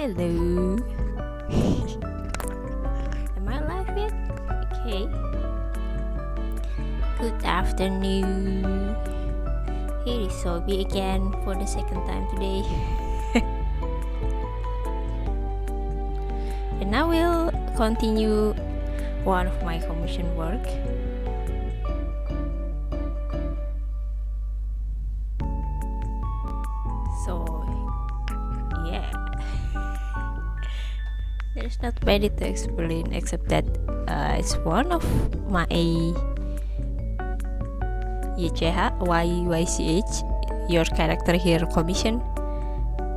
Hello. Am I live yet? Okay. Good afternoon. Here is Sobi again for the second time today. And now we'll continue one of my commission work. So, yeah. There's not many to explain except that it's one of my YCH, your character here commission.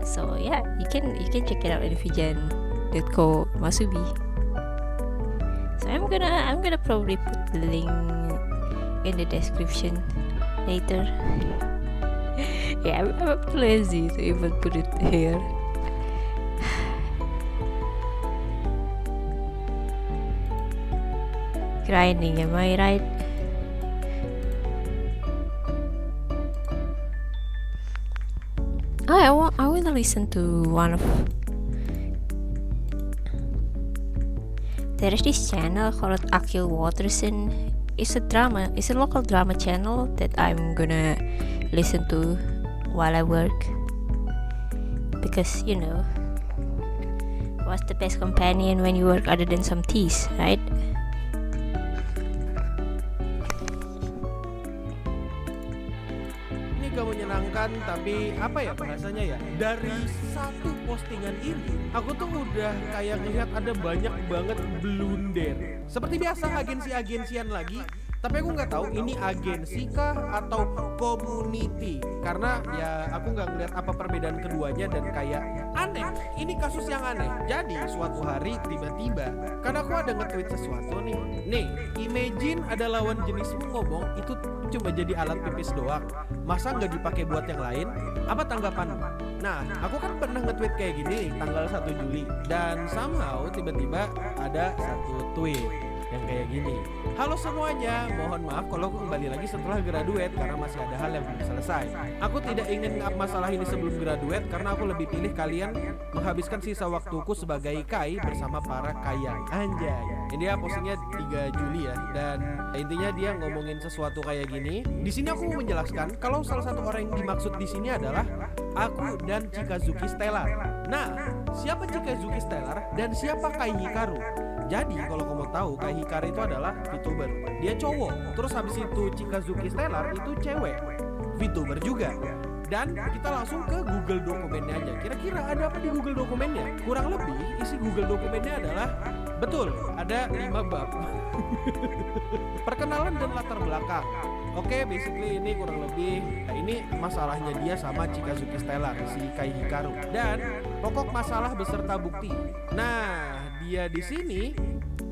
So yeah, you can check it out in Vijan.co Masubi. So I'm gonna probably put the link in the description later. Yeah, I'm lazy to even put it here. Grinding, am I right? I want to listen to one of. There is this channel called Akil Waterson. It's a local drama channel that I'm gonna listen to while I work, because what's the best companion when you work other than some teas, right? Ini gak menyenangkan, tapi apa ya bahasanya ya, dari satu postingan ini aku tuh udah kayak ngeliat ada banyak banget blunder. Seperti biasa agensi-agensian lagi, tapi aku nggak tahu ini agensi kah atau community, karena ya aku nggak ngeliat apa perbedaan keduanya dan kayak aneh. Ini kasus yang aneh. Jadi suatu hari tiba-tiba, karena aku ada nge-tweet sesuatu nih, imagine ada lawan jenismu ngomong itu cuma jadi alat pipis doang, masa nggak dipakai buat yang lain? Apa tanggapanmu? Nah, aku kan pernah nge-tweet kayak gini tanggal 1 Juli, dan somehow tiba-tiba ada satu tweet yang kayak gini. Halo semuanya, mohon maaf kalau aku kembali lagi setelah graduate karena masih ada hal yang belum selesai. Aku tidak ingin ngap masalah ini sebelum graduate karena aku lebih pilih kalian menghabiskan sisa waktuku sebagai kai bersama para kayang. Anjay. Ini dia postingnya 3 Juli ya, dan intinya dia ngomongin sesuatu kayak gini. Di sini aku mau menjelaskan kalau salah satu orang yang dimaksud di sini adalah aku dan Chikazuki Stellar. Nah, siapa Chikazuki Stellar dan siapa Kai Hikaru? Jadi kalau kamu tahu, Kai Hikaru itu adalah VTuber. Dia cowok. Terus habis itu Chikazuki Stellar itu cewek, VTuber juga. Dan kita langsung ke Google dokumennya aja. Kira-kira ada apa di Google dokumennya? Kurang lebih isi Google dokumennya adalah, betul, ada 5 bab. Perkenalan dan latar belakang. Oke, basically ini kurang lebih ini masalahnya dia sama Chikazuki Stellar, si Kai Hikaru, dan pokok masalah beserta bukti. Nah, dia di sini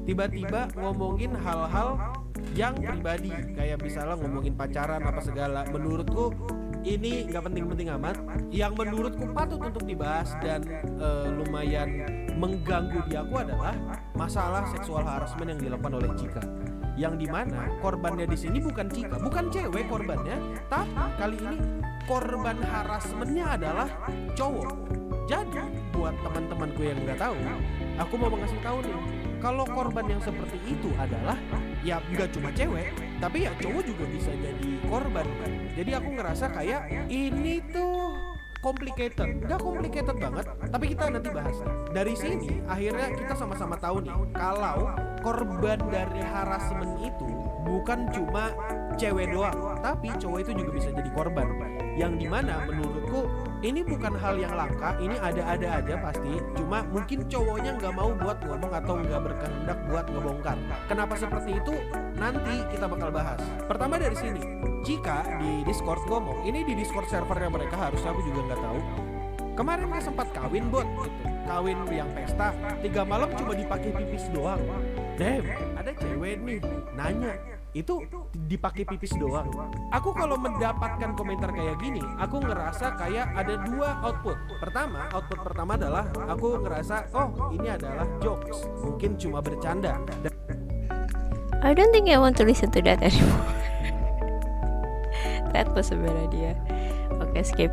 tiba-tiba ngomongin hal-hal yang pribadi, kayak misalnya ngomongin pacaran apa segala. Menurutku ini nggak penting-penting amat. Yang menurutku patut untuk dibahas dan lumayan mengganggu di aku adalah masalah seksual harassment yang dilakukan oleh Chika, yang dimana korbannya di sini bukan Chika, bukan cewek korbannya, tapi kali ini korban harassmentnya adalah cowok. Jadi buat teman-temanku yang nggak tahu, aku mau ngasih tahu nih, kalau korban yang seperti itu adalah ya nggak cuma cewek, tapi ya cowok juga bisa jadi korban. Jadi aku ngerasa kayak ini tuh complicated, nggak complicated banget, tapi kita nanti bahas. Dari sini akhirnya kita sama-sama tahu nih, kalau korban dari harassment itu bukan cuma cewek doang, tapi cowok itu juga bisa jadi korban. Yang dimana menurutku ini bukan hal yang langka, ini ada-ada aja pasti. Cuma mungkin cowoknya nggak mau buat ngomong atau nggak berkehendak buat ngebongkar. Kenapa seperti itu? Nanti kita bakal bahas. Pertama dari sini, Chika di Discord ngomong, ini di Discord servernya mereka, harusnya aku juga nggak tahu. Kemarin dia sempat kawin bot gitu, kawin yang pesta 3 malam cuma dipakai pipis doang. Damn, ada cewek nih nanya, itu dipakai pipis doang. Aku kalau mendapatkan komentar kayak gini, aku ngerasa kayak ada 2 output. Output pertama adalah aku ngerasa, oh ini adalah jokes, mungkin cuma bercanda. I don't think I want to listen to that anymore. That was a bad idea. Okay, skip.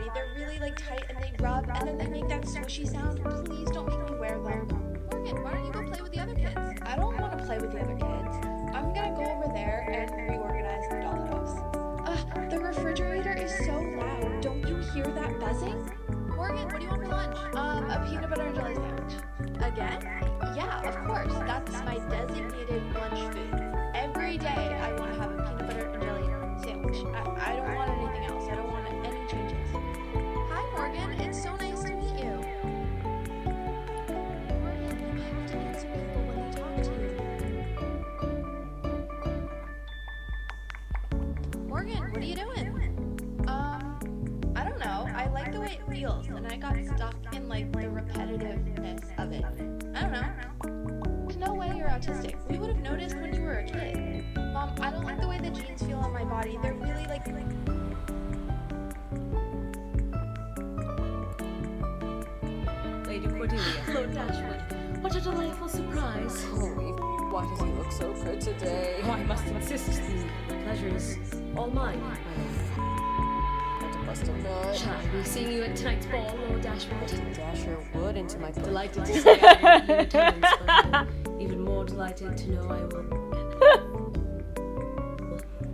body. They're really like tight and they rub and then they make that swishy sound. Please don't make me wear them. Morgan, why don't you go play with the other kids? I don't want to play with the other kids. I'm gonna go over there and reorganize the dollhouse. The refrigerator is so loud. Don't you hear that buzzing? Morgan, what do you want for lunch? A peanut butter and jelly sandwich. Again? Yeah, of course. That's my designated lunch food. Every day I want to have a peanut butter and jelly sandwich. I don't want anything else. I don't want any changes. Hi, Morgan. It's so nice to meet you. Morgan, you have to answer people when they talk to you. Morgan, what are you doing? I don't know. I like the way it feels, and I got stuck in like the repetitiveness of it. I don't know. There's no way you're autistic. We would have noticed when you were a kid. Mom, I don't like the way the jeans feel on my body. They're really like. Lady Cordelia. Lord Dashwood, what a delightful surprise. Oh, why does he look so good today? Oh, I must insist the pleasure is all mine, my lord. That must have not. Shall I be seeing you at tonight's ball, Lord Dashwood? Dash your wood into my book. Delighted to say I will be in attendance, but even more delighted to know I will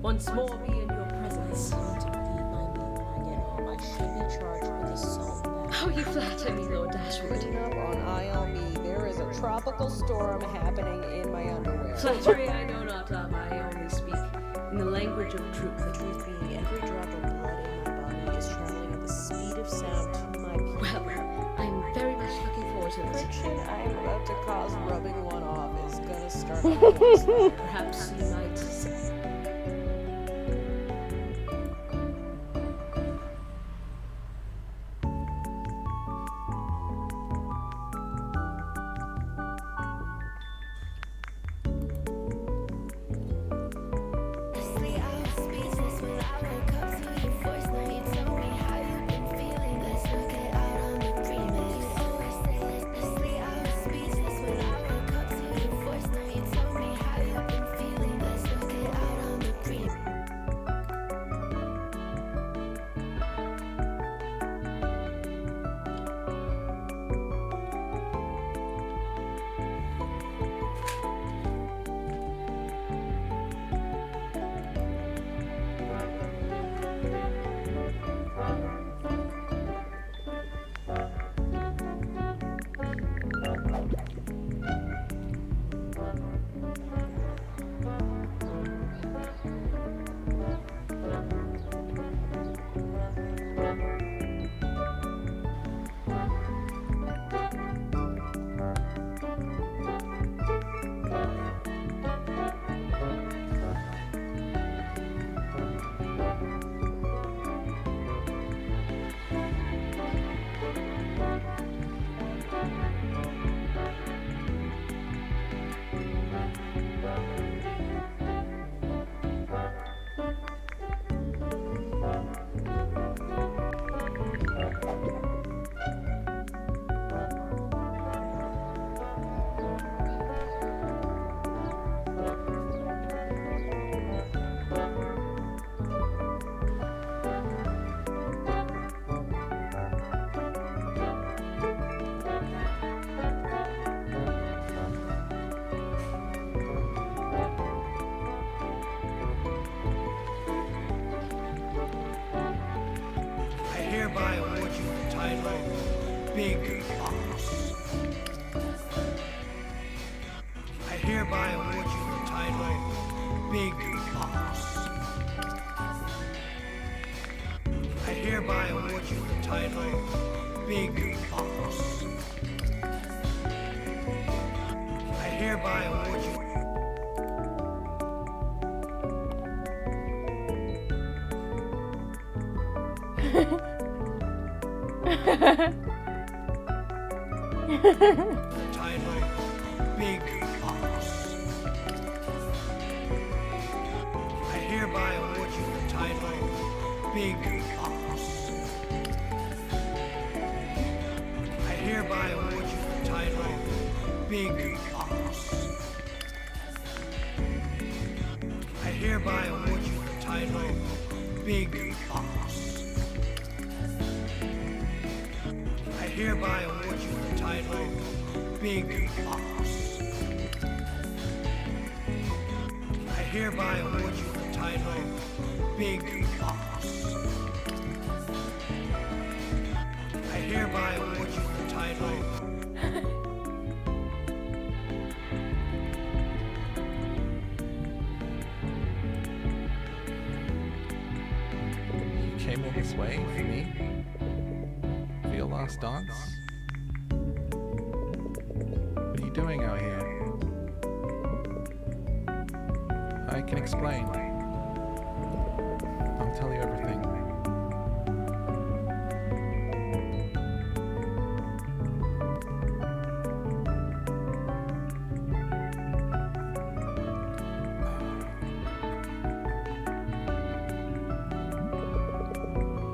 once more be in your presence. To beat my meat when I get home, I should be charged with assault. How you flatter me, Lord Dashwood. Putting up on ILB, there is a tropical storm happening in my underwear. Flattery I know not of, I only speak in the language of truth. The truth being, every drop of blood in my body is traveling at the speed of sound to my penis. Well, I'm very much looking forward to this. Friction I am about to cause rubbing one off is gonna start. Perhaps you might say. hereby award you the title Big Boss. I hereby award you the title Big Boss. I hereby award you the title Big Boss. I hereby award you. The title Big Boss. I hereby award you the title Big Boss. I hereby award you the title Big Boss. I hereby award you the title Big Boss. hereby award you the title Big Boss. I hereby award you the title Big Boss. I hereby award you the title You came all this way for me? For your last dance? What are you doing out here? I can explain. I'll tell you everything.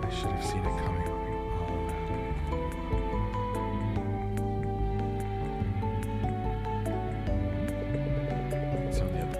I should have seen it coming. It's on the other.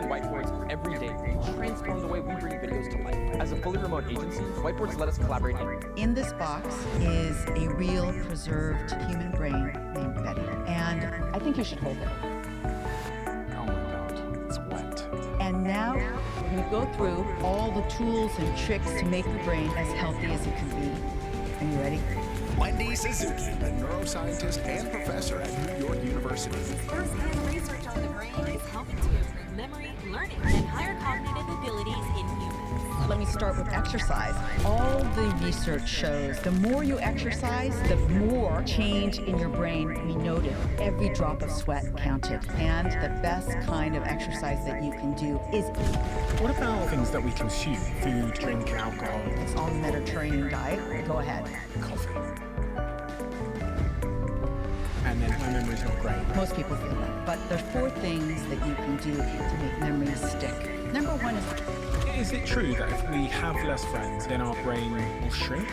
whiteboards every day, transform the way we bring videos to life. As a fully remote agency, whiteboards let us collaborate In this box is a real preserved human brain named Betty. And I think you should hold it. Oh my god, it's wet. And now we're going to go through all the tools and tricks to make the brain as healthy as it can be. Are you ready? Wendy Suzuki, a neuroscientist and professor at New York University. First-hand research on the brain is helping to improve memory, learning, and higher cognitive abilities in humans. Let me start with exercise. All the research shows the more you exercise, the more change in your brain we noted. Every drop of sweat counted. And the best kind of exercise that you can do is eat. What about things that we consume? Food, drink, alcohol? It's all Mediterranean diet. Go ahead. Coffee. And then my memory's not great. Most people feel that. But there's 4 things that you can do to make memories stick. Number 1 Is it true that if we have less friends, then our brain will shrink?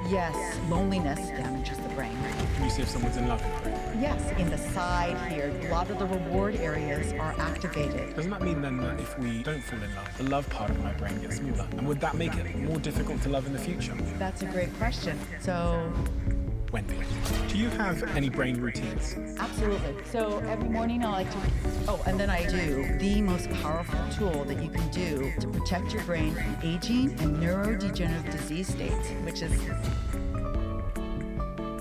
yes, loneliness damages the brain. Can you see if someone's in love with the brain? Yes, in the side here, a lot of the reward areas are activated. Doesn't that mean then that if we don't fall in love, the love part of my brain gets smaller? And would that make it more difficult to love in the future? That's a great question. So, Wendy, do you have any brain routines? absolutely. So every morning I like to, and then I do the most powerful tool that you can do to protect your brain from aging and neurodegenerative disease states, which is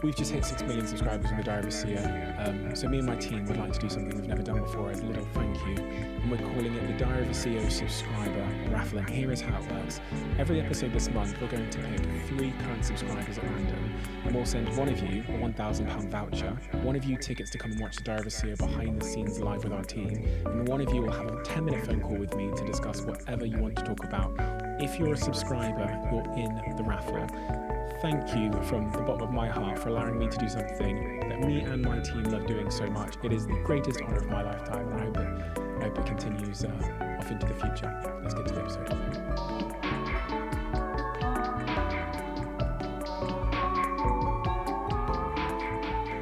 We've just hit 6 million subscribers on the Diary of a CEO. So me and my team would like to do something we've never done before as a little thank you. And we're calling it the Diary of a CEO subscriber raffle. And here is how it works. Every episode this month, we're going to pick 3 current subscribers at random. And we'll send one of you a £1,000 voucher, one of you tickets to come and watch the Diary of a CEO behind the scenes live with our team, and one of you will have a 10-minute phone call with me to discuss whatever you want to talk about. If you're a subscriber, you're in the raffle. Thank you from the bottom of my heart for allowing me to do something that me and my team love doing so much. It is the greatest honor of my lifetime, and I hope it continues off into the future. Let's get to the episode.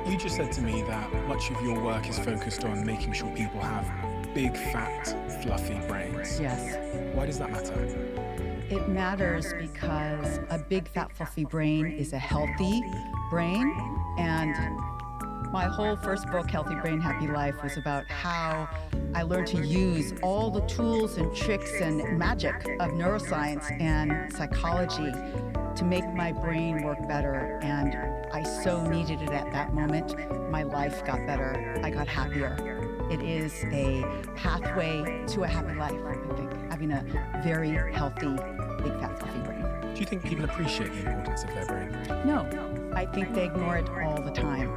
You just said to me that much of your work is focused on making sure people have big, fat, fluffy brains. yes. Why does that matter? It matters because a big, fat, fluffy brain is a healthy brain. And my whole first book, Healthy Brain, Happy Life, was about how I learned to use all the tools and tricks and magic of neuroscience and psychology to make my brain work better. And I so needed it at that moment. My life got better. I got happier. It is a pathway to a happy life, I think, having a very healthy, big, fat, fluffy brain. Do you think people appreciate the importance of their brain? No, I think they ignore it all the time.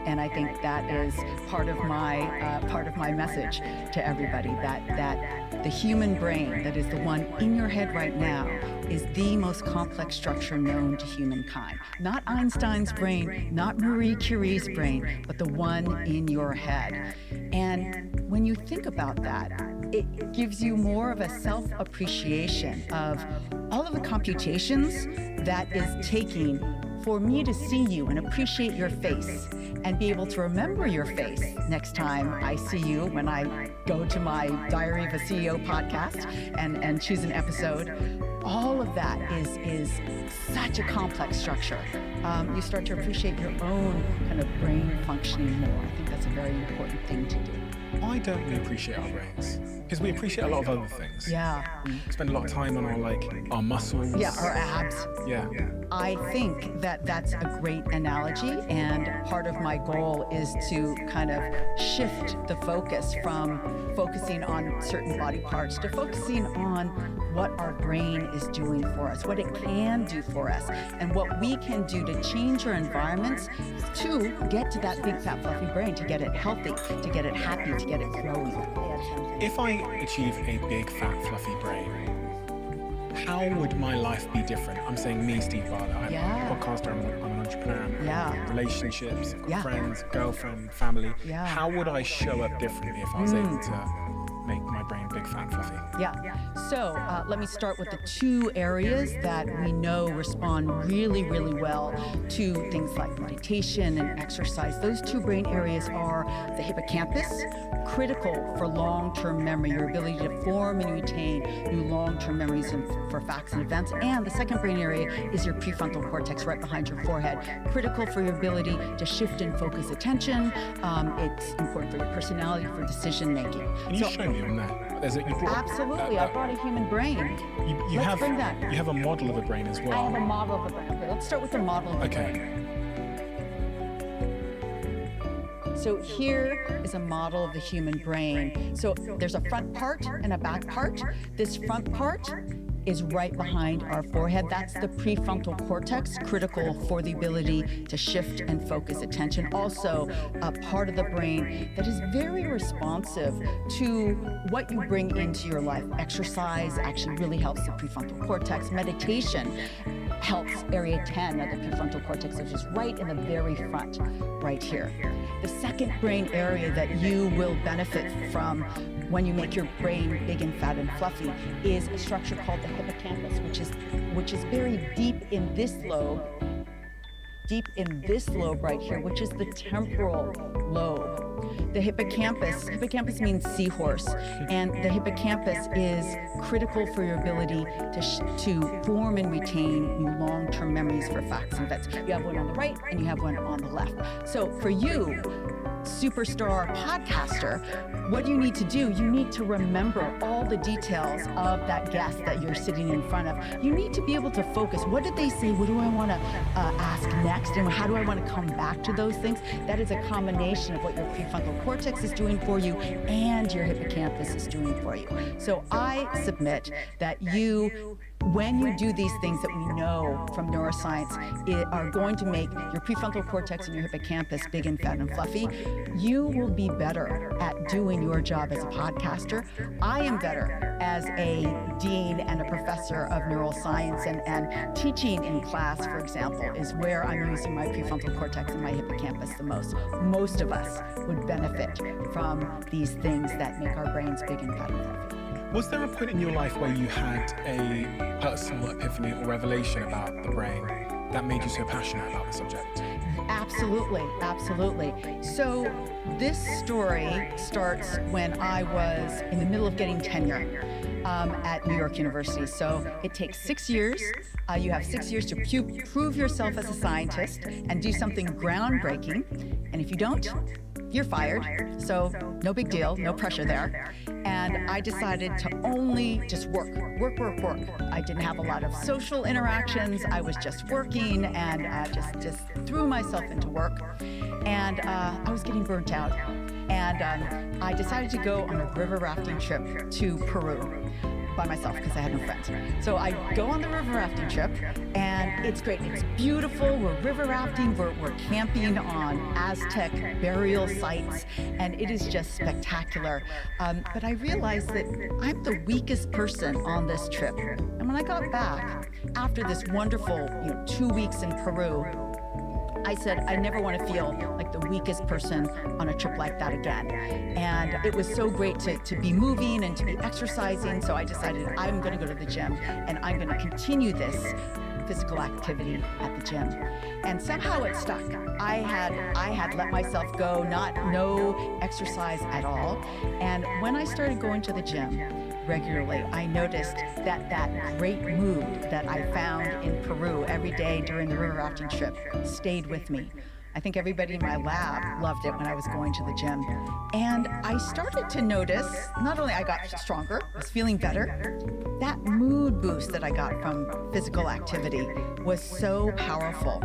And I think that is part of my message to everybody, that the human brain, that is the one in your head right now, is the most complex structure known to humankind. Not Einstein's brain, not Marie Curie's brain, but the one in your head. And when you think about that, it gives you more of a self-appreciation of all of the computations that is taking for me to see you and appreciate your face and be able to remember your face next time I see you when I go to my Diary of a CEO podcast and choose an episode. All of that is such a complex structure. You start to appreciate your own kind of brain functioning more. I think that's a very important thing to do. Why don't we appreciate our brains? Because we appreciate a lot of other things. Yeah. We spend a lot of time on our muscles. Yeah, our abs. Yeah. I think that that's a great analogy, and part of my goal is to kind of shift the focus from focusing on certain body parts to focusing on what our brain is doing for us, what it can do for us, and what we can do to change our environments to get to that big, fat, fluffy brain, to get it healthy, to get it happy, to get it growing. If I achieve a big, fat, fluffy brain, how would my life be different? I'm saying me, Steve Bartlett. I'm a podcaster, I'm an entrepreneur, I'm relationships, I've got friends, girlfriend, family. How would I show up differently if I was able to make my brain bigger big fat fluffy. Yeah. So let me start with the two areas that we know respond really, really well to things like meditation and exercise. Those two brain areas are the hippocampus, critical for long-term memory, your ability to form and retain new long-term memories for facts and events. And the second brain area is your prefrontal cortex right behind your forehead, critical for your ability to shift and focus attention. It's important for your personality, for decision making. Can you show me on that? You brought absolutely. I brought a human brain. Let's bring that. You have a model of a brain as well. I have a model of a brain. Okay, let's start with the model of a brain. So here is a model of the human brain. So there's a front part and a back part. This front part is right behind our forehead. That's the prefrontal cortex, critical for the ability to shift and focus attention. Also, a part of the brain that is very responsive to what you bring into your life. Exercise actually really helps the prefrontal cortex. Meditation helps area 10 of the prefrontal cortex, which is right in the very front, right here. The second brain area that you will benefit from when you make your brain big and fat and fluffy is a structure called the hippocampus, which is very deep in this lobe right here, which is the temporal lobe. The hippocampus means seahorse, and the hippocampus is critical for your ability to form and retain new long-term memories for facts and events. You have one on the right and you have one on the left. So for you, superstar podcaster, what you need to do, you need to remember all the details of that guest that you're sitting in front of. You need to be able to focus. What did they say? What do I want to ask next? And how do I want to come back to those things? That is a combination of what your prefrontal cortex is doing for you and your hippocampus is doing for you. So I submit that when you do these things that we know from neuroscience are going to make your prefrontal cortex and your hippocampus big and fat and fluffy, you will be better at doing your job as a podcaster. I am better as a dean and a professor of neuroscience, and teaching in class, for example, is where I'm using my prefrontal cortex and my hippocampus the most. Most of us would benefit from these things that make our brains big and fat and fluffy. Was there a point in your life where you had a personal epiphany or revelation about the brain that made you so passionate about the subject? Absolutely, absolutely. So this story starts when I was in the middle of getting tenure at New York University. So it takes 6 years. You have 6 years to prove yourself as a scientist and do something groundbreaking. And if you don't, you're fired. So no big deal, no pressure there. And I decided to only just work. I didn't have a lot of social interactions. I was just working and just threw myself into work. And I was getting burnt out. And I decided to go on a river rafting trip to Peru by myself because I had no friends. So I go on the river rafting trip, and it's great. It's beautiful. We're river rafting. We're camping on Aztec burial sites, and it is just spectacular. But I realized that I'm the weakest person on this trip. And when I got back after this wonderful 2 weeks in Peru, I said, I never want to feel like the weakest person on a trip like that again. And it was so great to be moving and to be exercising. So I decided I'm going to go to the gym and I'm going to continue this physical activity at the gym. And somehow it stuck. I had let myself go, no exercise at all. And when I started going to the gym regularly, I noticed that great mood that I found in Peru every day during the river rafting trip stayed with me. I think everybody in my lab loved it when I was going to the gym. And I started to notice, not only I got stronger, I was feeling better, that mood boost that I got from physical activity was so powerful.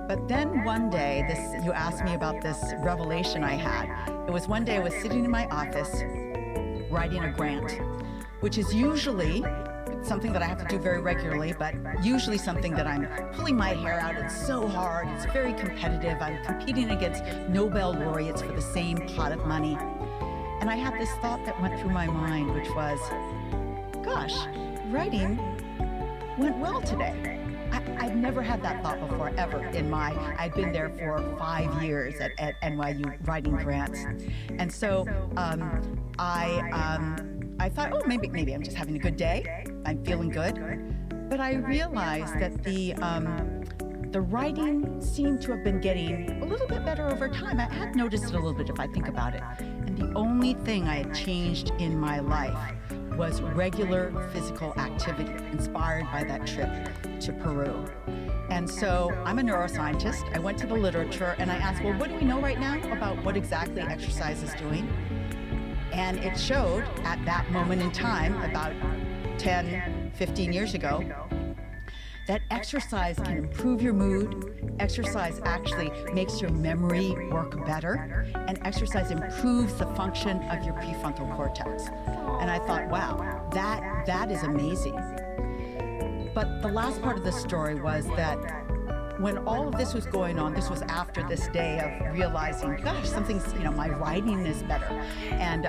But then one day, you asked me about this revelation I had. It was one day I was sitting in my office writing a grant, which is usually something that I have to do very regularly, but usually something that I'm pulling my hair out. It's so hard. It's very competitive. I'm competing against Nobel laureates for the same pot of money. And I had this thought that went through my mind, which was, gosh, writing went well today. I've never had that thought before, ever I'd been there for 5 years at NYU writing grants. And so I I thought, oh, maybe I'm just having a good day. I'm feeling good. But I realized that the writing seemed to have been getting a little bit better over time. I had noticed it a little bit if I think about it. And the only thing I had changed in my life was regular physical activity, inspired by that trip to Peru. And so I'm a neuroscientist. I went to the literature and I asked, well, what do we know right now about what exactly exercise is doing? And it showed at that moment in time, about 10, 15 years ago, that exercise can improve your mood. Exercise actually makes your memory work better, and exercise improves the function of your prefrontal cortex. And I thought, wow, that is amazing. But the last part of the story was that when all of this was going on, this was after this day of realizing, gosh, something's, my writing is better, and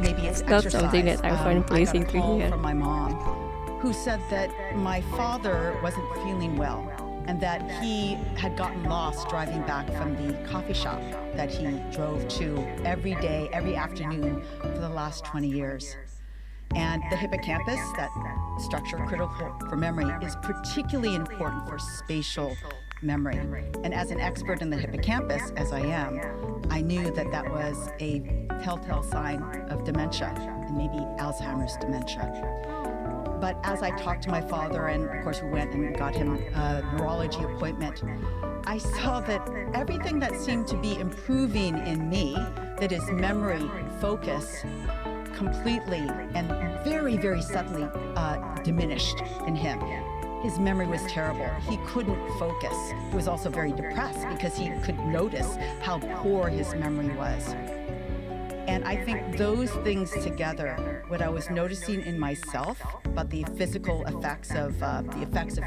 maybe it's not exercise. something that I find pleasing I got a to call hear. from my mom, who said that my father wasn't feeling well and that he had gotten lost driving back from the coffee shop that he drove to every day, every afternoon for the last 20 years. And the hippocampus, that structure critical for memory, is particularly important for spatial memory. And as an expert in the hippocampus, as I am, I knew that that was a telltale sign of dementia, and maybe Alzheimer's dementia. But as I talked to my father, and of course we went and got him a neurology appointment, I saw that everything that seemed to be improving in me, that is memory, focus, completely and very, very subtly diminished in him. His memory was terrible. He couldn't focus. He was also very depressed because he could notice how poor his memory was. And I think those things together, what I was noticing in myself about the physical effects of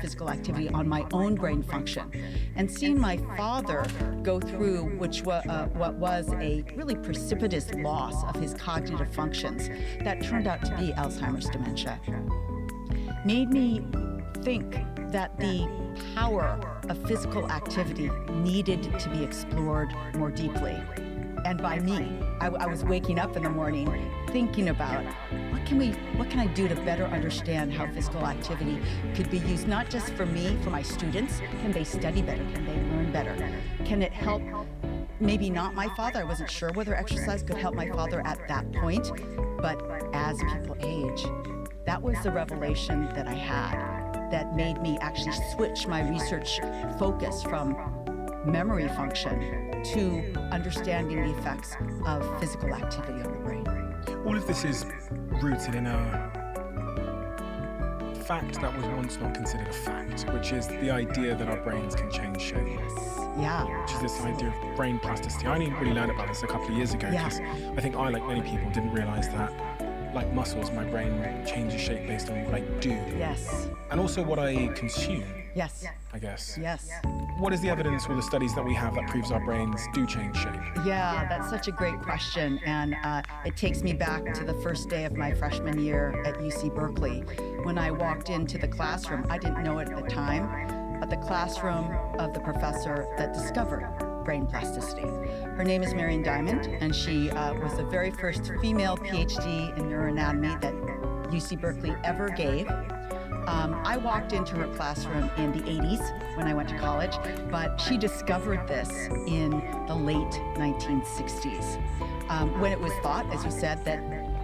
physical activity on my own brain function, and seeing my father go through what was a really precipitous loss of his cognitive functions that turned out to be Alzheimer's dementia, made me think that the power of physical activity needed to be explored more deeply. And by me, I was waking up in the morning thinking about what can I do to better understand how physical activity could be used, not just for me, for my students. Can they study better? Can they learn better? Can it help, maybe not my father? I wasn't sure whether exercise could help my father at that point, but as people age, that was the revelation that I had that made me actually switch my research focus from memory function to understanding the effects of physical activity on the brain. All of this is rooted in a fact that was once not considered a fact, which is the idea that our brains can change shape. Yeah. Which is this idea of brain plasticity. I only really learned about this a couple of years ago because I think I, like many people, didn't realize that, like muscles, my brain changes shape based on what I do. Yes. And also what I consume. Yes. I guess. Yes. What is the evidence or the studies that we have that proves our brains do change shape? Yeah, that's such a great question. And it takes me back to the first day of my freshman year at UC Berkeley. When I walked into the classroom, I didn't know it at the time, but the classroom of the professor that discovered brain plasticity. Her name is Marion Diamond, and she was the very first female PhD in neuroanatomy that UC Berkeley ever gave. I walked into her classroom in the 80s when I went to college, but she discovered this in the late 1960s, when it was thought, as you said, that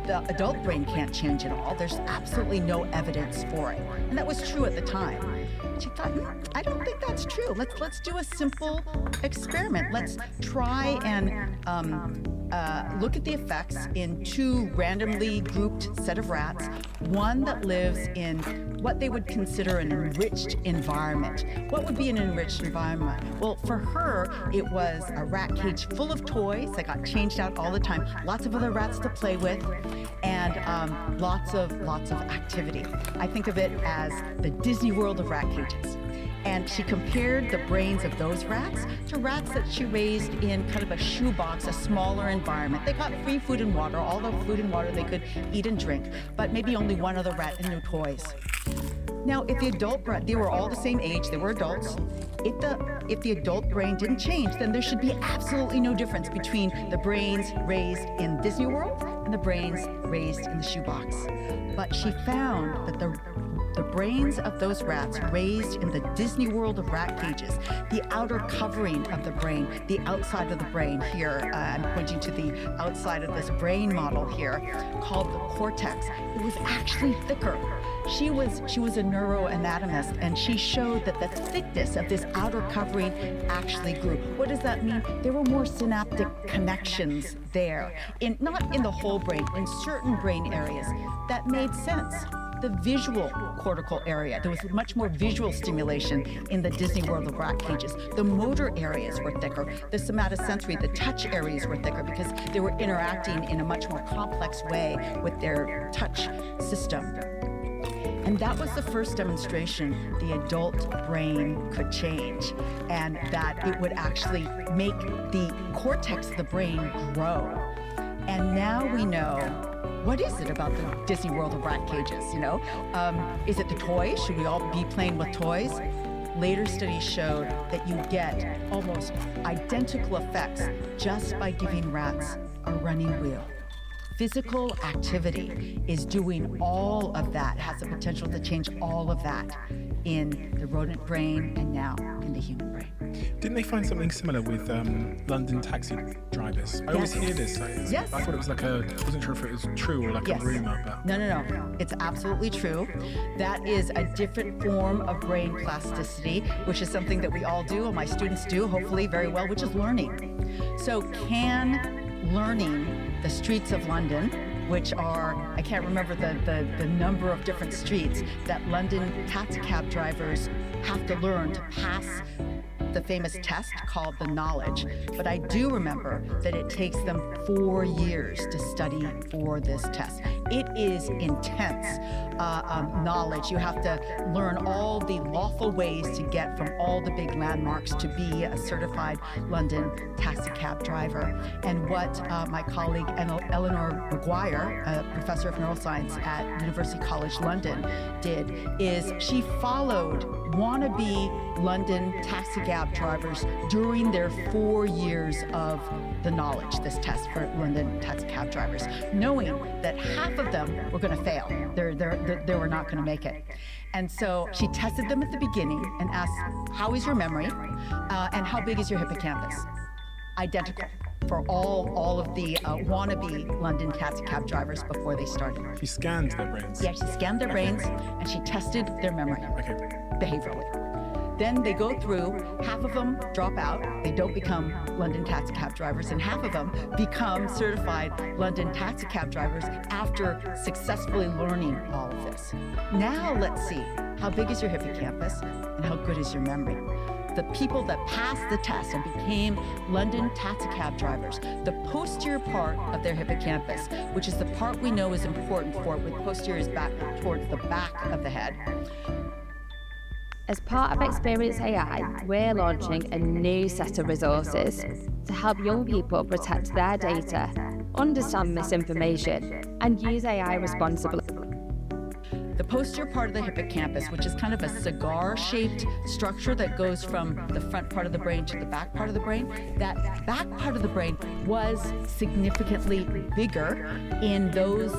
the adult brain can't change at all. There's absolutely no evidence for it. And that was true at the time. She thought, I don't think that's true. Let's do a simple experiment. Let's try and look at the effects in two randomly grouped set of rats, one that lives in what they would consider an enriched environment. What would be an enriched environment? Well, for her, it was a rat cage full of toys that got changed out all the time, lots of other rats to play with, and lots of activity. I think of it as the Disney World of rat cages. And she compared the brains of those rats to rats that she raised in kind of a shoebox, a smaller environment. They got free food and water, all the food and water they could eat and drink, but maybe only one other rat and no toys. Now, if the adult brain, they were all the same age, they were adults. If the adult brain didn't change, then there should be absolutely no difference between the brains raised in Disney World and the brains raised in the shoebox. But she found that the brains of those rats raised in the Disney World of rat cages, the outer covering of the brain, the outside of the brain here, I'm pointing to the outside of this brain model here, called the cortex. It was actually thicker. She was a neuroanatomist, and she showed that the thickness of this outer covering actually grew. What does that mean? There were more synaptic connections there, not in the whole brain, in certain brain areas. That made sense. The visual cortical area, there was much more visual stimulation in the Disney World of rat cages. The motor areas were thicker. The somatosensory, the touch areas were thicker because they were interacting in a much more complex way with their touch system. And that was the first demonstration the adult brain could change, and that it would actually make the cortex of the brain grow. And now we know, what is it about the Disney World of rat cages, Is it the toys? Should we all be playing with toys? Later studies showed that you get almost identical effects just by giving rats a running wheel. Physical activity is doing all of that, has the potential to change all of that in the rodent brain and now in the human brain. Didn't they find something similar with London taxi drivers? I always hear this. Yes. I thought it was I wasn't sure if it was true or a rumor. But... No. It's absolutely true. That is a different form of brain plasticity, which is something that we all do, and my students do, hopefully very well, which is learning. So can learning the streets of London, which are, I can't remember the number of different streets that London taxicab drivers have to learn to pass the famous test called the knowledge. But I do remember that it takes them 4 years to study for this test. It is intense knowledge. You have to learn all the lawful ways to get from all the big landmarks to be a certified London taxicab driver. And what my colleague Eleanor Maguire, a professor of neuroscience at University College London, did is she followed wannabe London taxicab drivers during their 4 years of the knowledge, this test for London taxicab drivers, knowing that half of them were going to fail. They were not going to make it. And so she tested them at the beginning and asked, how is your memory? And how big is your hippocampus? Identical for all of the wannabe London taxicab drivers before they started. She scanned their brains. Yeah, she scanned their brains and she tested their memory behaviorally. Then they go through, half of them drop out, they don't become London taxicab drivers, and half of them become certified London taxicab drivers after successfully learning all of this. Now let's see, how big is your hippocampus and how good is your memory? The people that passed the test and became London taxicab drivers, the posterior part of their hippocampus, which is the part we know is important for it, with posterior is back towards the back of the head. As part of Experience AI, we're launching a new set of resources to help young people protect their data, understand misinformation, and use AI responsibly. The posterior part of the hippocampus, which is kind of a cigar-shaped structure that goes from the front part of the brain to the back part of the brain, that back part of the brain was significantly bigger in those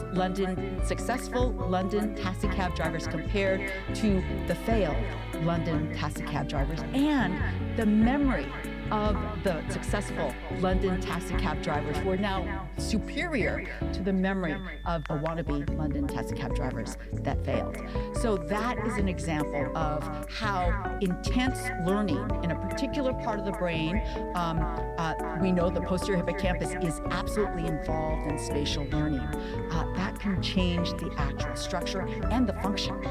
successful London taxicab drivers compared to the failed London taxicab drivers, and the memory of the successful London taxicab drivers were now superior to the memory of the wannabe London taxicab drivers that failed. So that is an example of how intense learning in a particular part of the brain, we know the posterior hippocampus is absolutely involved in spatial learning. That can change the actual structure and the function.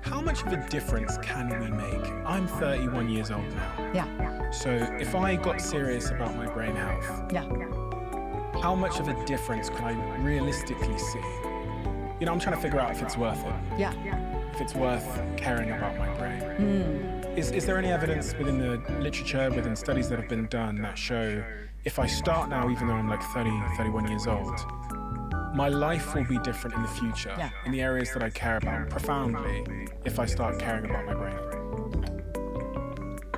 How much of a difference can we make? I'm 31 years old now. Yeah. So if I got serious about my brain health, how much of a difference can I realistically see? I'm trying to figure out if it's worth it. Yeah. If it's worth caring about my brain. Is there any evidence within the literature, within studies that have been done that show if I start now, even though I'm like 30, 31 years old, my life will be different in the future in the areas that I care about profoundly if I start caring about my brain?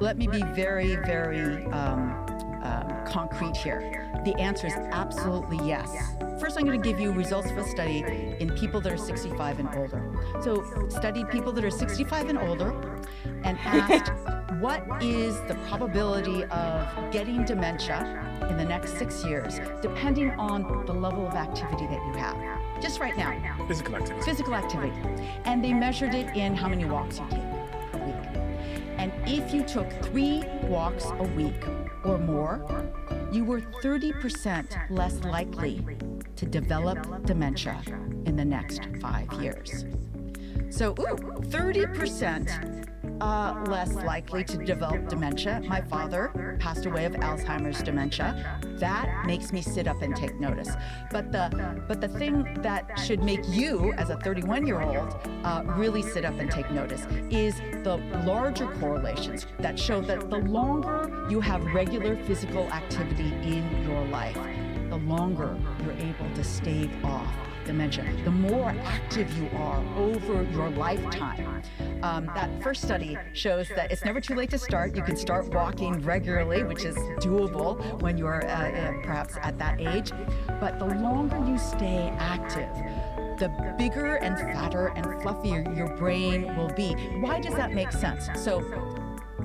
Let me be very, very concrete here. The answer is absolutely yes. First, I'm going to give you results of a study in people that are 65 and older. So, studied people that are 65 and older and asked, what is the probability of getting dementia in the next 6 years, depending on the level of activity that you have? Just right now. Physical activity. Physical activity. And they measured it in how many walks you take per week. And if you took 3 walks a week or more, you were 30% less likely to develop dementia in the next 5 years. So, 30% less likely to develop dementia. My father passed away of Alzheimer's dementia. That makes me sit up and take notice. But the thing that should make you, as a 31-year-old, really sit up and take notice is the larger correlations that show that the longer you have regular physical activity in your life, the longer you're able to stave off dementia, the more active you are over your lifetime. That first study shows that it's never too late to start. You can start walking regularly, which is doable when you're perhaps at that age. But the longer you stay active, the bigger and fatter and fluffier your brain will be. Why does that make sense? So,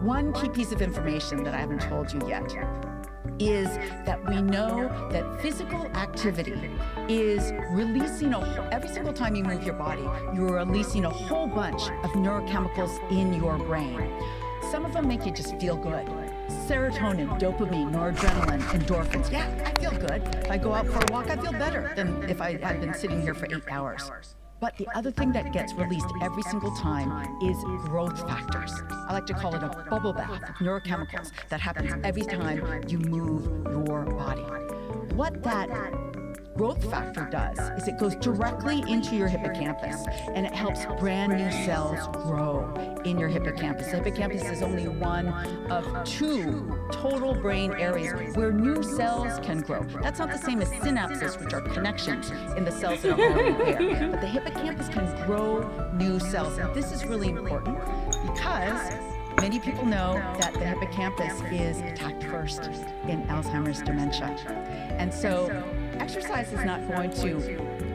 one key piece of information that I haven't told you yet is that we know that physical activity is releasing every single time you move your body, you're releasing a whole bunch of neurochemicals in your brain. Some of them make you just feel good. Serotonin, dopamine, noradrenaline, endorphins. Yeah, I feel good. If I go out for a walk, I feel better than if I had been sitting here for 8 hours. But the other thing that gets released every single time is growth factors. I like to call it a bubble bath of neurochemicals that happens every time you move your body. What that growth factor does is it goes directly into your hippocampus and it helps brand new cells grow in your hippocampus. The hippocampus is only one of 2 total brain areas where new cells can grow. That's not the same as synapses, which are connections in the cells that are already there. But the hippocampus can grow new cells. And this is really important because many people know that the hippocampus is attacked first in Alzheimer's dementia. And so exercise is not going to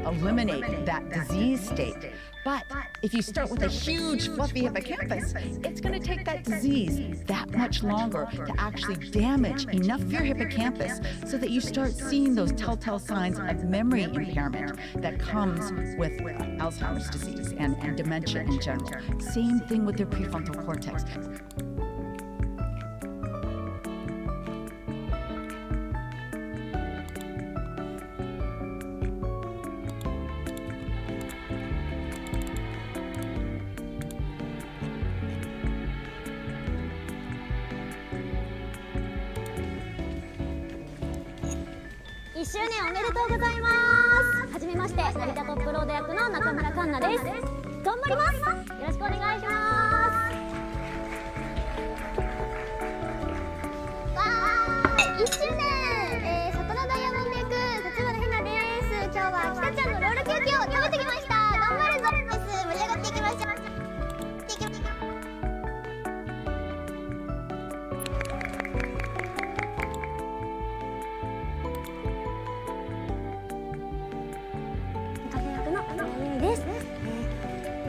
eliminate that disease state. But if you start with a huge fluffy hippocampus, it's going to take that disease that much longer to actually damage enough of your hippocampus so that you start seeing those telltale signs of memory impairment that comes with Alzheimer's disease and dementia in general. Same thing with the prefrontal cortex.1周年おめでとうございます。はじめまして、成田トップロード役の中村環奈です。頑張ります。よろしくお願いします。わーい、1周年、サトラダイヤモンド役、立花ひなです。今日はきたちゃんのロールケーキを食べてきました。頑張るぞです。盛り上がっていきましょう。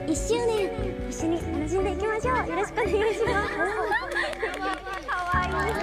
1周年一緒に楽しんでいきましょう。よろしくお願いします。かわいい。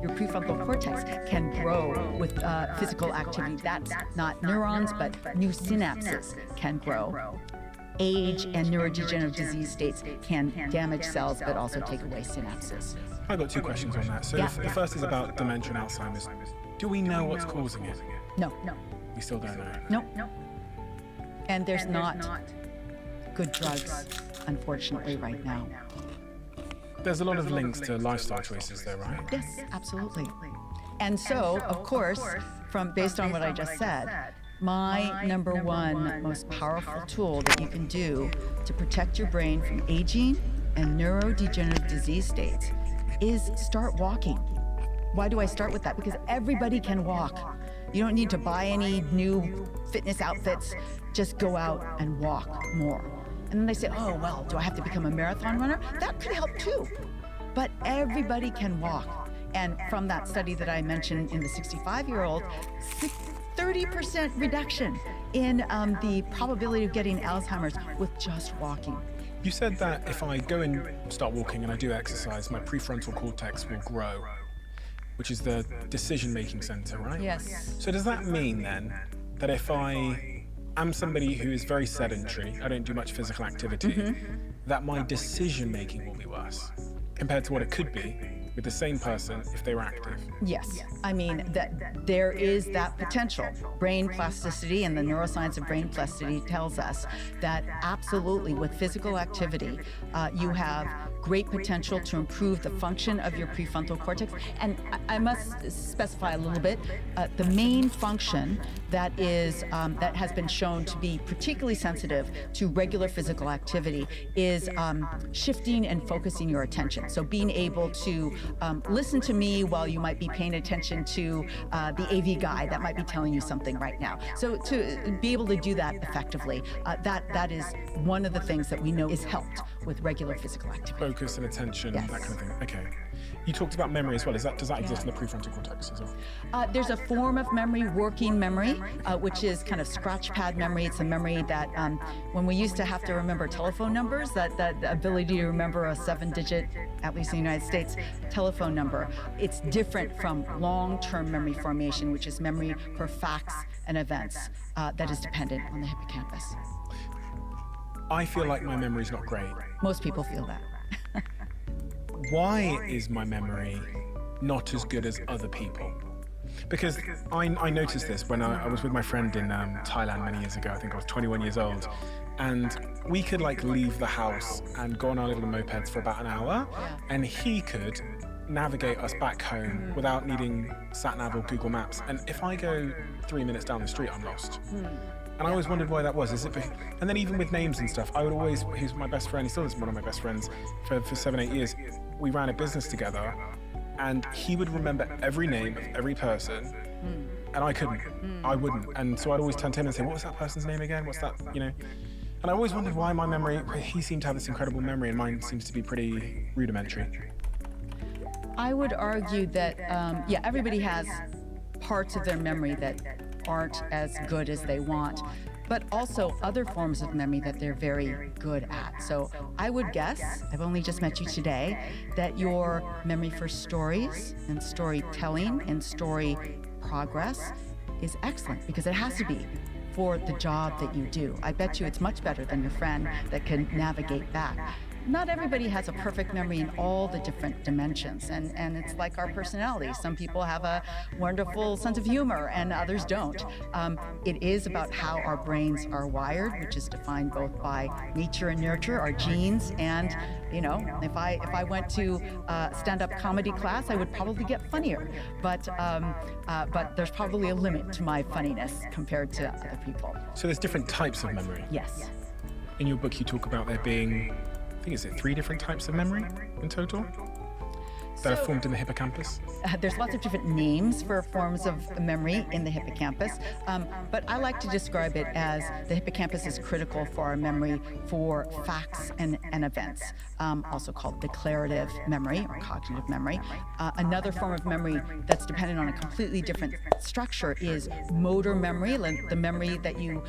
your prefrontal cortex can grow with physical activity. That's not neurons, but new synapses can grow. Age and neurodegenerative disease states can damage cells, but also take away synapses. I've got two questions on that. So Yeah. the first is about dementia and Alzheimer's. Do we know what's causing it? No. We still don't know. No. And there's not good drugs, unfortunately, right now. There's a lot of links to lifestyle choices though, right? Yes, absolutely. And so, of course, based on what I just said, my number one most powerful tool that you can do to protect your brain from aging and neurodegenerative disease states is start walking. Why do I start with that? Because everybody can walk. You don't need to buy any new fitness outfits. Just go out and walk more. And then they say, oh, well, do I have to become a marathon runner? That could help too. But everybody can walk. And from that study that I mentioned in the 65-year-old, 30% reduction in the probability of getting Alzheimer's with just walking. You said that if I go and start walking and I do exercise, my prefrontal cortex will grow, which is the decision-making center, right? Yes. So does that mean then that if I am somebody who is very sedentary, I don't do much physical activity, that my decision-making will be worse compared to what it could be with the same person if they were active? Yes. I mean, that there is that potential. Brain plasticity and the neuroscience of brain plasticity tells us that absolutely with physical activity, you have great potential to improve the function of your prefrontal cortex. And I must specify a little bit, the main function that has been shown to be particularly sensitive to regular physical activity is shifting and focusing your attention. So being able to listen to me while you might be paying attention to the AV guy that might be telling you something right now. So to be able to do that effectively, that is one of the things that we know is helped with regular physical activity. Focus and attention, Yes. that kind of thing. Okay. You talked about memory as well. Does that exist in the prefrontal cortex as well? There's a form of memory, working memory, which is kind of scratch pad memory. It's a memory that when we used to have to remember telephone numbers, that ability to remember a 7-digit, at least in the United States, telephone number, it's different from long-term memory formation, which is memory for facts and events that is dependent on the hippocampus. I feel like my memory's not great. Most people feel that. Why is my memory not as good as other people? Because I noticed this when I was with my friend in Thailand many years ago. I think I was 21 years old. And we could leave the house and go on our little mopeds for about an hour. And he could navigate us back home without needing sat-nav or Google Maps. And if I go 3 minutes down the street, I'm lost. And I always wondered why that was. And then even with names and stuff, I would always, he's my best friend, he still is one of my best friends for 7-8 years. We ran a business together and he would remember every name of every person and I couldn't, I wouldn't. And so I'd always turn to him and say, what was that person's name again? What's that, And I always wondered why my memory, he seemed to have this incredible memory and mine seems to be pretty rudimentary. I would argue that, everybody has parts of their memory that aren't as good as they want, but also other forms of memory that they're very good at. So I would guess, I've only just met you today, that your memory for stories and storytelling and story progress is excellent because it has to be for the job that you do. I bet you it's much better than your friend that can navigate back. Not everybody has a perfect memory in all the different dimensions, and it's like our personalities. Some people have a wonderful sense of humor and others don't. It is about how our brains are wired, which is defined both by nature and nurture, our genes, and if I went to stand-up comedy class, I would probably get funnier, but there's probably a limit to my funniness compared to other people. So there's different types of memory? Yes. In your book you talk about there being, is it 3 different types of memory in total that are formed in the hippocampus? There's lots of different names for forms of memory in the hippocampus, but I like to describe it as the hippocampus is critical for our memory for facts and events, also called declarative memory or cognitive memory. Another form of memory that's dependent on a completely different structure is motor memory, like the memory that you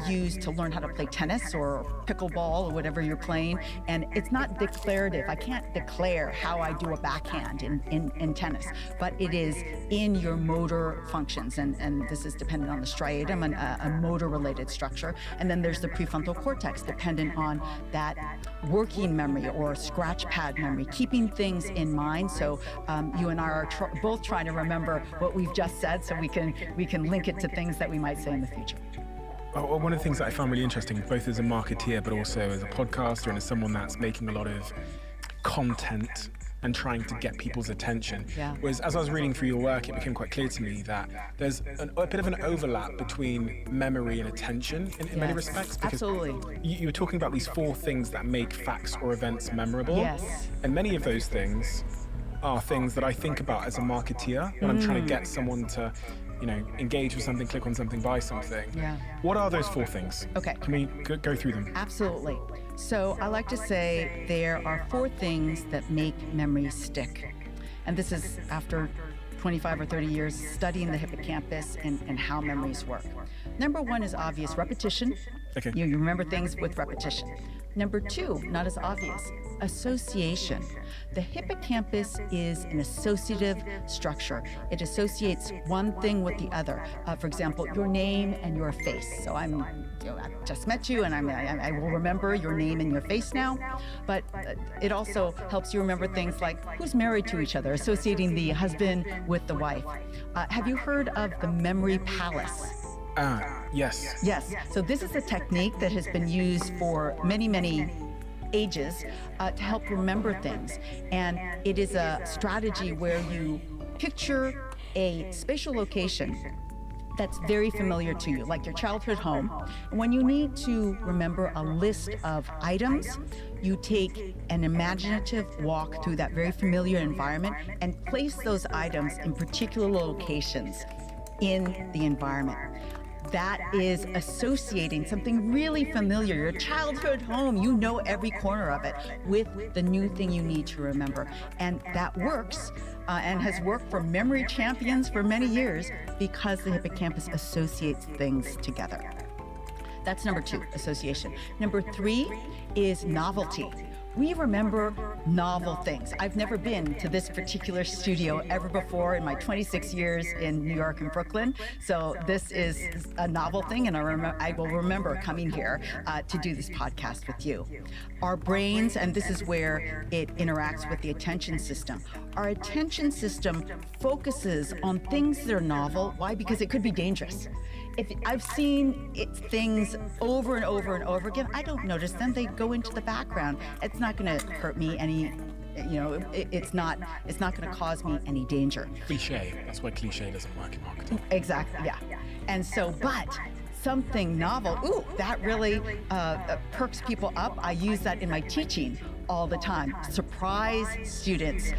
use to learn how to play tennis or pickleball or whatever you're playing, and it's not declarative. I can't declare how I do a backhand backhand in tennis, but it is in your motor functions, and this is dependent on the striatum, and a motor-related structure. And then there's the prefrontal cortex, dependent on that working memory or scratch pad memory, keeping things in mind. So you and I are both trying to remember what we've just said, so we can link it to things that we might say in the future. One of the things that I found really interesting, both as a marketeer but also as a podcaster and as someone that's making a lot of content and trying to get people's attention, was as I was reading through your work, it became quite clear to me that there's a bit of an overlap between memory and attention in many respects. Because absolutely. You were talking about these 4 things that make facts or events memorable. Yes. And many of those things are things that I think about as a marketeer when I'm trying to get someone to, engage with something, click on something, buy something. Yeah. What are those 4 things? Okay. Can we go through them? Absolutely. So I like to say there are 4 things that make memories stick. And this is after 25 or 30 years studying the hippocampus and how memories work. Number 1 is obvious, repetition. Okay. You remember things with repetition. Number 2, not as obvious, association. The hippocampus is an associative structure. It associates one thing with the other. For example, your name and your face. So I just met you, and I will remember your name and your face now. But it also helps you remember things like who's married to each other, associating the husband with the wife. Have you heard of the memory palace? Yes. Yes. So this is a technique that has been used for many, many ages to help remember things. And it is a strategy where you picture a spatial location that's very familiar to you, like your childhood home. And when you need to remember a list of items, you take an imaginative walk through that very familiar environment and place those items in particular locations in the environment. That is associating something really familiar, your childhood home, you know every corner of it, with the new thing you need to remember. And that works and has worked for memory champions for many years because the hippocampus associates things together. That's number 2, association. Number 3 is novelty. We remember novel things. I've never been to this particular studio ever before in my 26 years in New York and Brooklyn. So this is a novel thing, and I will remember coming here to do this podcast with you. Our brains, and this is where it interacts with the attention system. Our attention system focuses on things that are novel. Why? Because it could be dangerous. If I've seen things over and over and over again, I don't notice them. They go into the background. It's not going to hurt me any. It's not going to cause me any danger. Cliche. That's why cliche doesn't work in marketing. Exactly. Yeah. And so, but something novel. That really perks people up. I use that in my teaching all the time. Surprise students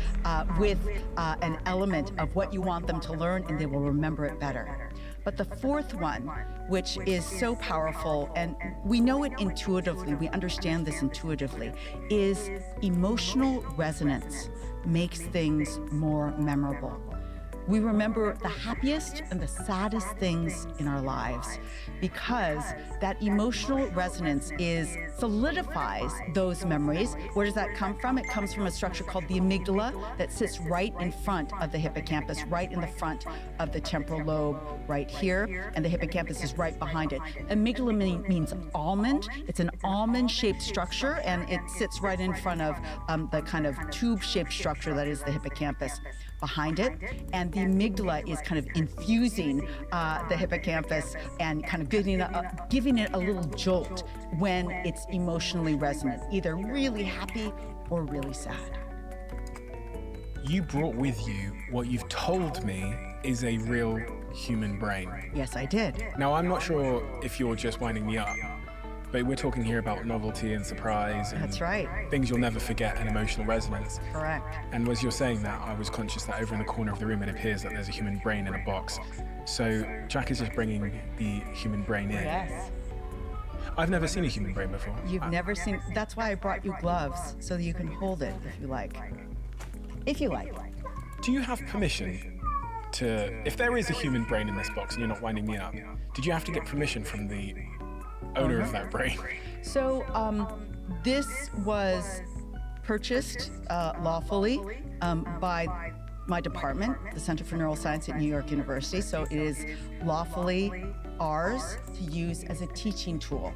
with an element of what you want them to learn, and they will remember it better. But the 4th one, which is so powerful, and we know it intuitively, we understand this intuitively, is emotional resonance makes things more memorable. We remember the happiest and the saddest things in our lives because that emotional resonance solidifies those memories. Where does that come from? It comes from a structure called the amygdala that sits right in front of the hippocampus, right in the front of the temporal lobe, right here, and the hippocampus is right behind it. Amygdala means almond. It's an almond-shaped structure, and it sits right in front of the kind of tube-shaped structure that is the hippocampus behind it. And the amygdala is kind of infusing the hippocampus and kind of giving it a little jolt when it's emotionally resonant, either really happy or really sad. You brought with you what you've told me is a real human brain. Yes, I did. Now, I'm not sure if you're just winding me up, but we're talking here about novelty and surprise. And that's right. Things you'll never forget and emotional resonance. Correct. And as you're saying that, I was conscious that over in the corner of the room, it appears that there's a human brain in a box. So Jack is just bringing the human brain in. Yes. I've never seen a human brain before. You've never seen, that's why I brought you gloves, so that you can hold it if you like. If you like. Do you have permission to, if there is a human brain in this box and you're not winding me up, did you have to get permission from the owner of that brain? So this was purchased lawfully by my department, the Center for Neuroscience at New York University. So it is lawfully ours to use as a teaching tool.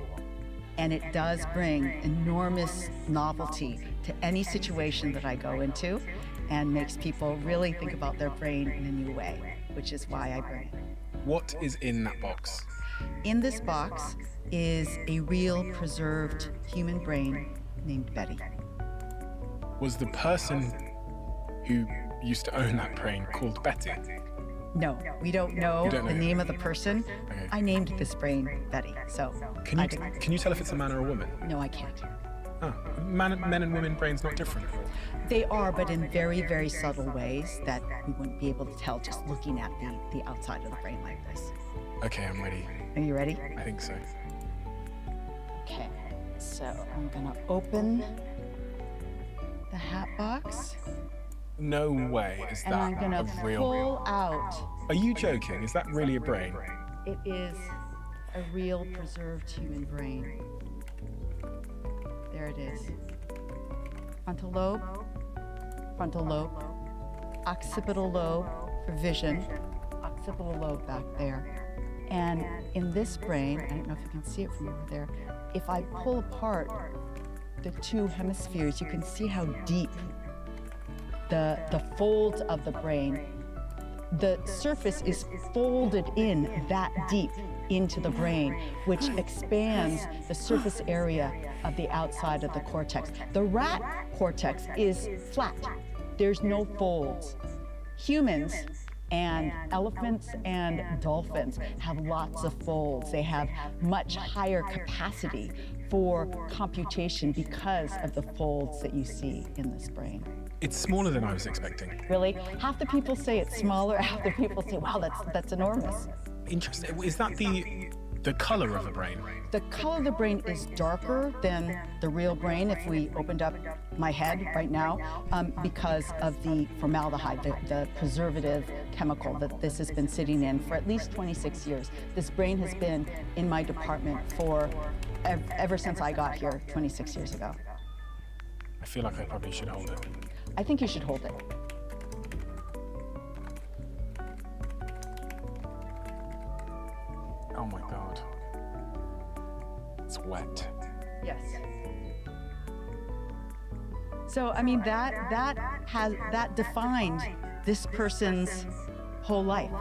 And it does bring enormous novelty to any situation that I go into and makes people really think about their brain in a new way, which is why I bring it. What is in that box? In this box is a real preserved human brain named Betty. Was the person who used to own that brain called Betty? No, we don't know the name of the person. Okay. I named this brain Betty, so. Can you tell if it's a man or a woman? No, I can't. Oh, men and women brains not different? They are, but in very, very subtle ways that we wouldn't be able to tell just looking at the outside of the brain like this. Okay, I'm ready. Are you ready? I think so. Okay, so I'm gonna open the hat box. No way is And that I'm gonna a real... pull out. Are you joking? Is that really a brain? It is a real preserved human brain. There it is. Frontal lobe, occipital lobe for vision, occipital lobe back there. And in this brain, I don't know if you can see it from over there, if I pull apart the two hemispheres, you can see how deep the folds of the brain, the surface is folded in that deep into the brain, which expands the surface area of the outside of the cortex. The rat cortex is flat. There's no folds. Humans and elephants and dolphins have lots of folds. They have much higher capacity for computation because of the folds that you see in this brain. It's smaller than I was expecting. Really? Half the people say it's smaller, half the people say, wow, that's enormous. Interesting. Is that the color of the brain? The color of the brain is darker than the real brain if we opened up my head right now because of the formaldehyde, the preservative chemical that this has been sitting in for at least 26 years. This brain has been in my department for ever since I got here 26 years ago. I feel like I probably should hold it. I think you should hold it. Oh my God. It's wet. Yes. So, I mean, that defined this person's whole life.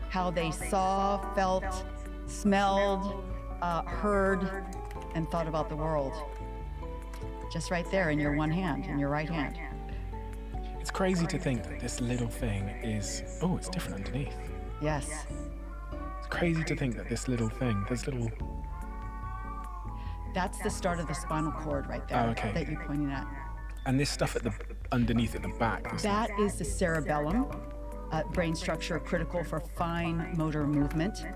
How they saw, felt, smelled, heard, and thought about the world. Just right there in your one hand, in your right hand. It's crazy to think that this little thing is... Oh, it's different underneath. Yes. It's crazy to think that this little thing, this little... That's the start of the spinal cord right there that you're pointing at. And this stuff underneath at the back. That is the cerebellum, brain structure critical for fine motor movement.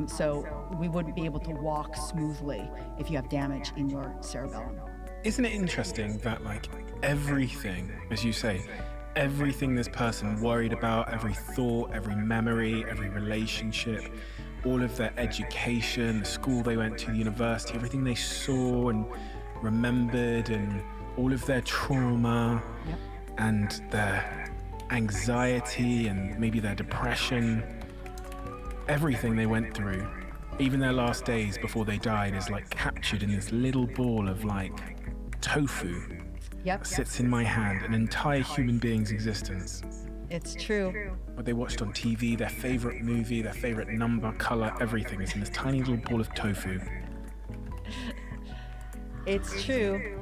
So we wouldn't be able to walk smoothly if you have damage in your cerebellum. Isn't it interesting that, like, everything, as you say, everything this person worried about, every thought, every memory, every relationship, all of their education, the school they went to, the university, everything they saw and remembered, and all of their trauma and their anxiety and maybe their depression, everything they went through, even their last days before they died, is like captured in this little ball of like tofu. Yep. Sits in my hand, an entire human being's existence. It's true. What they watched on TV, their favorite movie, their favorite number, color, everything is in this tiny little ball of tofu. It's true.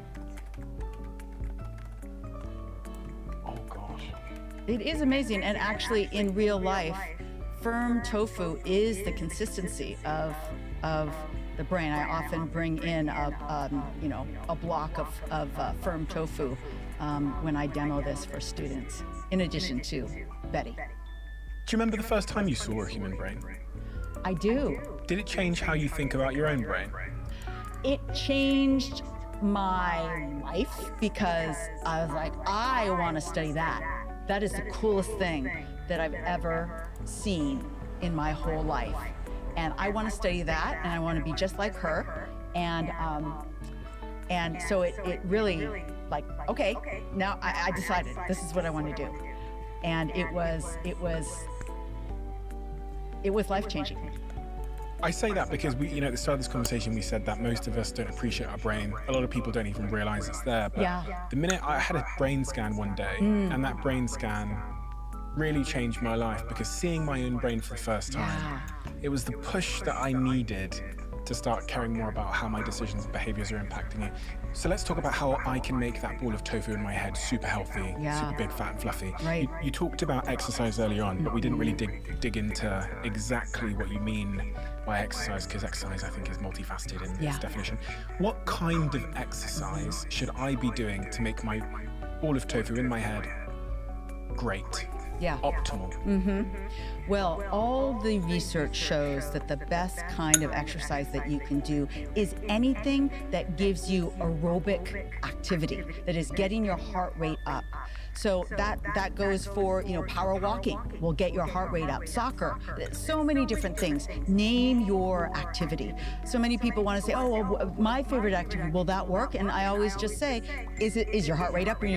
Oh gosh. It is amazing, and actually in real life, firm tofu is the consistency of the brain. I often bring in a block of firm tofu when I demo this for students, in addition to Betty. Do you remember the first time you saw a human brain? I do. Did it change how you think about your own brain? It changed my life because I was like, I want to study that. That is the coolest thing that I've ever seen in my whole life. And I want to study that, and I want to be just like her. And so it really like, okay, now I decided this is what I want to do. And it was life-changing. I say that because we, at the start of this conversation, we said that most of us don't appreciate our brain. A lot of people don't even realize it's there. But the minute I had a brain scan one day, and that brain scan really changed my life, because seeing my own brain for the first time, it was the push that I needed to start caring more about how my decisions and behaviors are impacting you. So let's talk about how I can make that ball of tofu in my head super healthy, super big, fat, and fluffy. Right. You talked about exercise early on, but we didn't really dig into exactly what you mean by exercise, because exercise, I think, is multifaceted in its definition. What kind of exercise should I be doing to make my ball of tofu in my head great? Optimal. Well, all the research shows that the best kind of exercise that you can do is anything that gives you aerobic activity, that is getting your heart rate up. So that goes for, power walking will get your heart rate up. Soccer, so many different things. Name your activity. So many people want to say, oh, well, my favorite activity, will that work? And I always just say, is your heart rate up? Or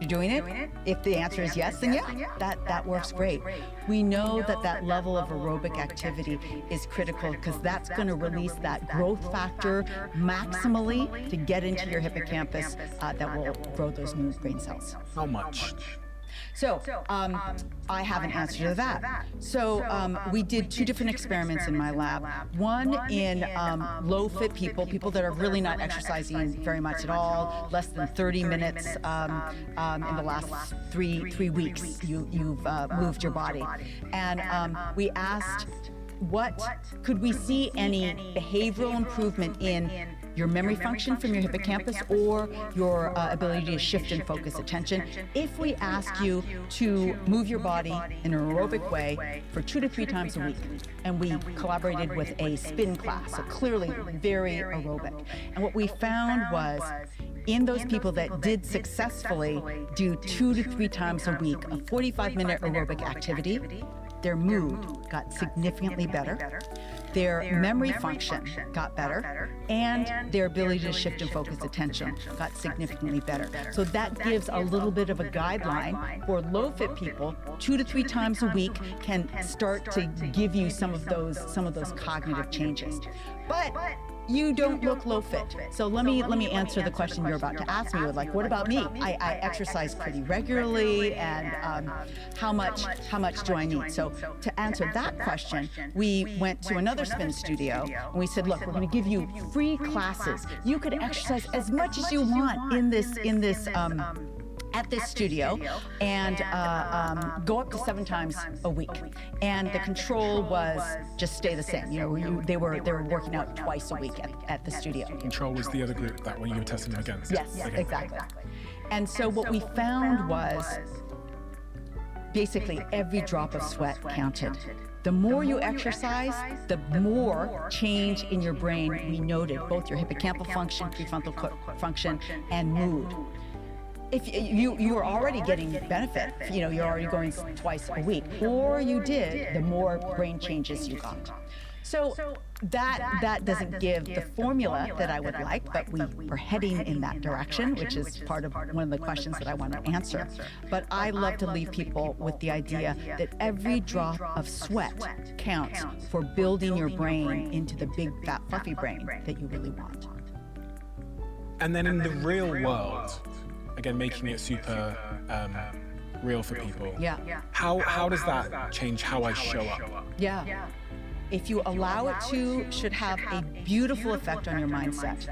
doing it? If the answer is yes, then yeah, that works great. We know that level of aerobic activity is critical because that's going to release that growth factor maximally to get into your hippocampus that will grow those new brain cells. How much? So I have an answer to that. So we did 2 different experiments in my lab. One in low-fit people that are really not exercising very much at all, less than 30 minutes in the last three weeks. You've moved your body, and we asked, could we see any behavioral improvement in your memory function from your hippocampus or your ability to shift and focus attention if we ask you to move your body in an aerobic way for 2 to 3 times a week. And we collaborated with a spin class, so clearly very aerobic. And what we found was in those people that did successfully do 2 to 3 times a week a 45-minute aerobic activity, their mood got significantly better, their memory function got better, and their ability to shift and focus attention got significantly better. So that gives a little bit of a guideline for low-fit people. 2 to 3 times a week can start to give you some of those cognitive changes. But you don't look low fit. So let me answer the question you're about to ask me. Like, what about me? I exercise pretty regularly, and how much do I need? So to answer that question, we went to another spin studio and we said, look, we're going to give you free classes. You could exercise as much as you want in this at this studio, and go up to 7 times a week. And the control was just stay the same. They were working out twice a week at the studio. Control was the other group that one you were testing them against. Yes, okay. Exactly. And so what we found was basically every drop of sweat counted. The more you exercise, the more change in your brain we noted, both your hippocampal function, prefrontal function, and mood. If you were already getting benefit, you're already going twice a week, or you did, the more brain changes you got. So that doesn't give the formula that I would like, but we're heading in that direction, which is part of one of the questions that I want to answer. But I love to leave people with the idea that every drop of sweat counts for building your brain into the big, fat, fluffy brain that you really want. And then in the real world, again, making it super real for people. Yeah. How does that change how I show up? Yeah. If you allow it to, should have a beautiful effect on your mindset.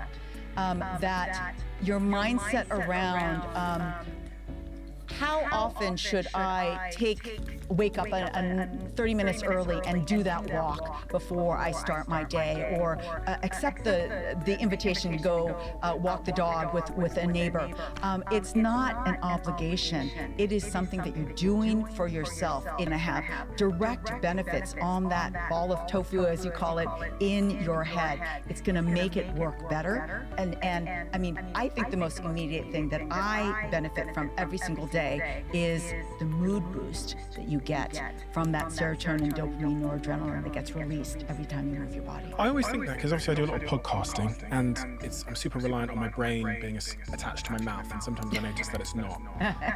That your mindset around how often should I wake up 30 minutes early and do that walk before I start my day, or accept the invitation to go walk the dog with a neighbor. It's not an obligation. It is something that you're doing for yourself and have direct benefits on that ball of tofu, as you call it, in your head. It's going to make it work better. And I mean, I think the most immediate thing that I benefit from every single day is the mood boost that you get from that serotonin, dopamine, noradrenaline that gets released every time you move your body. I always think that because obviously I do a lot of podcasting, and I'm super reliant on my brain being attached to my mouth, and sometimes I notice that it's not.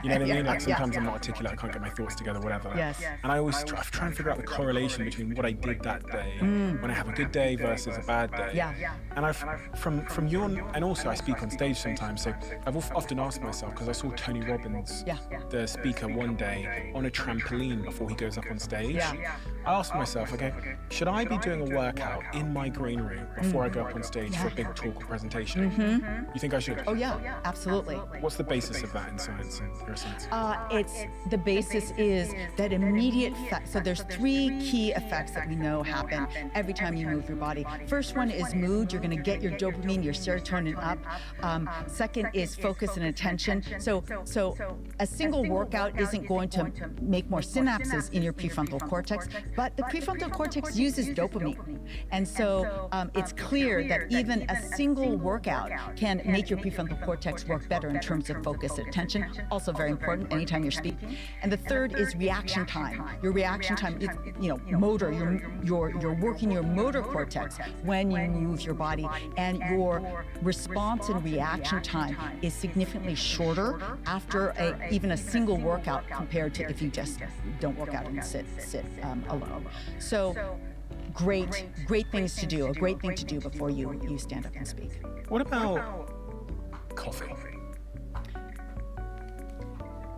You know what I mean? Like sometimes I'm not articulate, I can't get my thoughts together, whatever. Yes. And I always try and figure out the correlation between what I did that day when I have a good day versus a bad day. Yeah. And from your, and also I speak on stage sometimes, so I've often asked myself, because I saw Tony Robbins, the speaker, one day on a trampoline before he goes up on stage. I asked myself, okay, should I be doing a workout in my green room before I go up on stage for a big talk or presentation? You think I should? Oh yeah, absolutely. What's the basis of that in science and neuroscience? The basis is that immediate effect. So there's 3 key effects that we know happen every time you move your body. First one is mood. You're going to get your dopamine, your serotonin up. Second is focus and attention. So a single workout isn't going to make more synapses in your prefrontal cortex, But the prefrontal cortex uses dopamine. And so it's clear that even a single workout can make your prefrontal cortex work better in terms of focus and attention. Also very important anytime you're speaking. And the third is reaction time. Your reaction time is, motor. You're working your motor cortex when you move your body, and your response and reaction time is significantly shorter after even a single workout compared to if you just don't work out and sit alone. So great things to do, a great thing to do before you stand up and speak. What about coffee?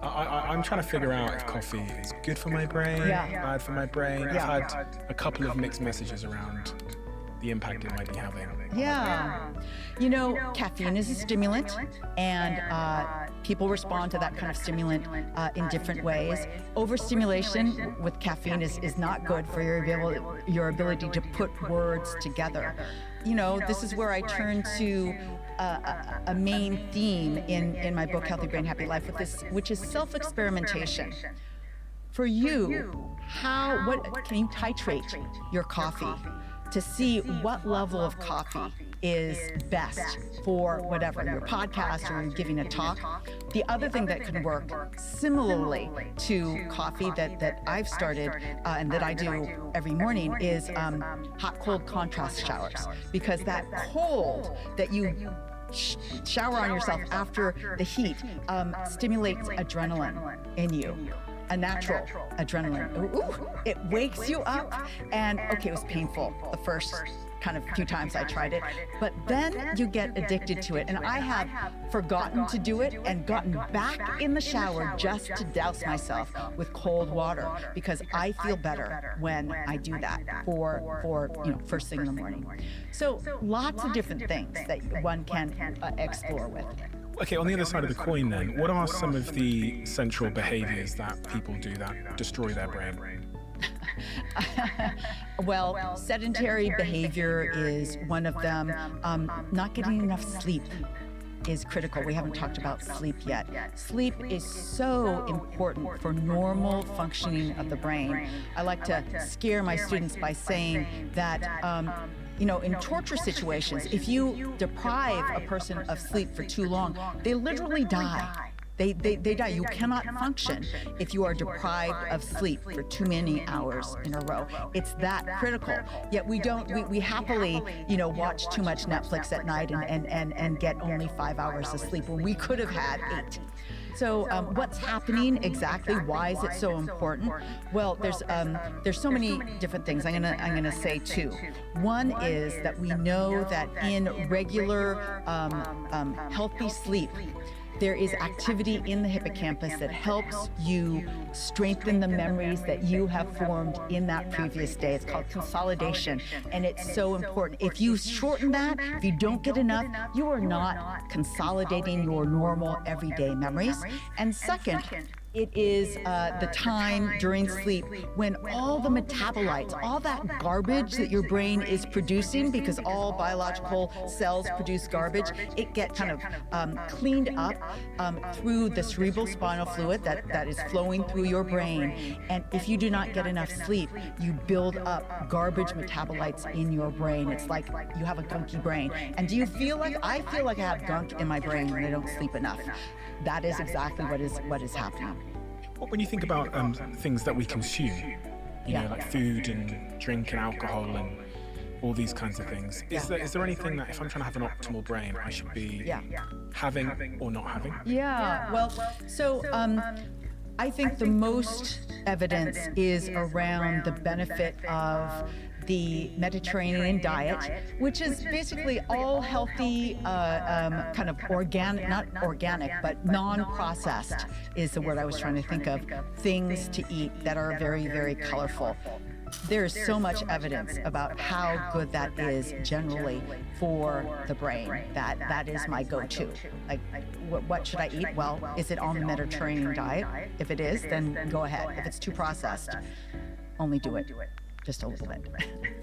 I'm trying to figure out if coffee is good for my brain, bad for my brain. I've had a couple of mixed messages around the impact it might be having. Yeah. Caffeine is a stimulant, and people respond to that kind of stimulant in different ways. Overstimulation with caffeine is not good for your ability to put words together. This is where I turn to a main theme in my book, Healthy Brain, Happy Life, which is self-experimentation. For you, what can you titrate your coffee to see what level of coffee is best for whatever, your podcast or you're giving a talk. The other thing that can work similarly to coffee that I've started and that I do every morning is hot-cold contrast showers, because that cold that you shower on yourself after the heat stimulates adrenaline in you. A natural adrenaline. Ooh, it wakes you up. And okay, it was painful the first kind of few times I tried it, but then you get addicted to it. And I have forgotten to do it and gotten back in the shower just to douse myself with cold water, because I feel better when I do that for first thing in the morning. So lots of different things that one can explore with. Okay, on the other side of the coin then, what are some of the central behaviors that people do that destroy their brain? Well, sedentary behavior is one of them. Not getting enough sleep is critical. We haven't talked about sleep yet. Sleep is so important for normal functioning of the brain. I like to scare my students by saying that in torture situations, if you deprive a person of sleep for too long, they literally die. They die. You cannot function if you are deprived of sleep for too many hours in a row. It's that critical. Yet we happily, watch too much Netflix at night and get only 5 hours of sleep when we could have had 8. So what's happening exactly? Why is it so important? Well, there's so many different things. I'm gonna say 2. One is that we know that in regular healthy sleep, there is activity in the hippocampus that helps you strengthen the memories that you have formed in that previous day. It's called consolidation, and it's so important. If you shorten that, if you don't get enough, you are not consolidating your normal everyday memories. And second, it is the time during sleep when all the metabolites, all that garbage that your brain is producing, because all biological cells produce garbage, it gets kind of cleaned up through the cerebral spinal fluid that is flowing through your brain. And if you do not get enough sleep, you build up garbage metabolites in your brain. It's like you have a gunky brain. And do you feel like, I feel like I have gunk in my brain when I don't sleep enough? That is exactly what is happening. Well, when you think about things that we consume, like food and drink and alcohol and all these kinds of things, is there anything that if I'm trying to have an optimal brain, I should be having or not having? Yeah, well, so I think the most evidence is around the benefit of the Mediterranean diet, which is basically all healthy, kind of organic, not organic, but non-processed is the word I was trying to think of, things to eat that are very, very colorful. There is so much evidence about how good that is generally for the brain. That is my go-to. Like, what should I eat? Well, is it on the Mediterranean diet? If it is, then go ahead. If it's too processed, only do it just a little bit.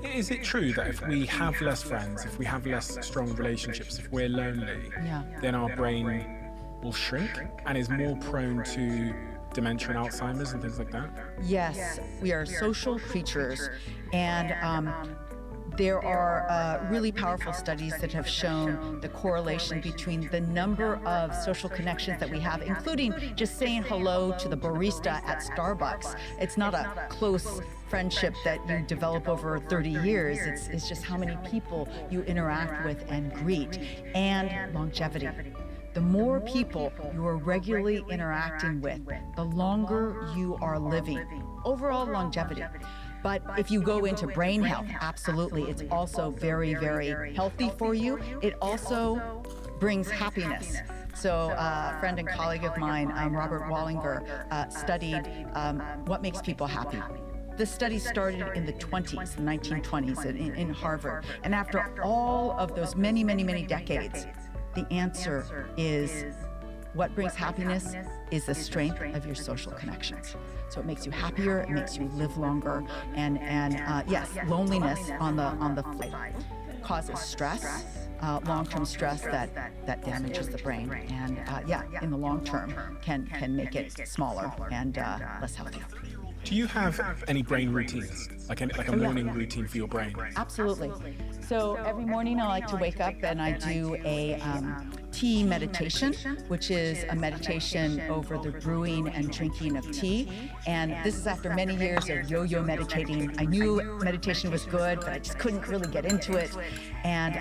Is it true that if we have less friends, if we have less strong relationships, if we're lonely, then our brain will shrink and is more prone to dementia and Alzheimer's and things like that? Yes, we are social creatures, and there are really powerful studies that have shown the correlation between the number of social connections that we have, including just saying hello to the barista at Starbucks. It's not a close friendship that you develop over 30 years. It's just how many people you interact with and greet, and longevity. The more people you are regularly interacting with, the longer you are living. Overall longevity. But if you go into brain health, absolutely, it's also very, very healthy for you. It also brings happiness. So a friend and colleague of mine, Robert Wallinger, studied what makes people happy. The study started in the 20s, the 1920s in Harvard. And after all of those many, many, many decades, the answer is what brings happiness is the strength of your social connections. So it makes you happier, it makes you live longer, and yes, loneliness on the flip causes stress, long-term stress that damages the brain, and in the long term can make it smaller and less healthy. Do you have any brain routines, like a morning routine for your brain? Absolutely. So every morning I like to wake up and I do a tea meditation, which is a meditation over the brewing and drinking of tea. And this is after many years of yo-yo meditating. I knew meditation was good, but I just couldn't really get into it. And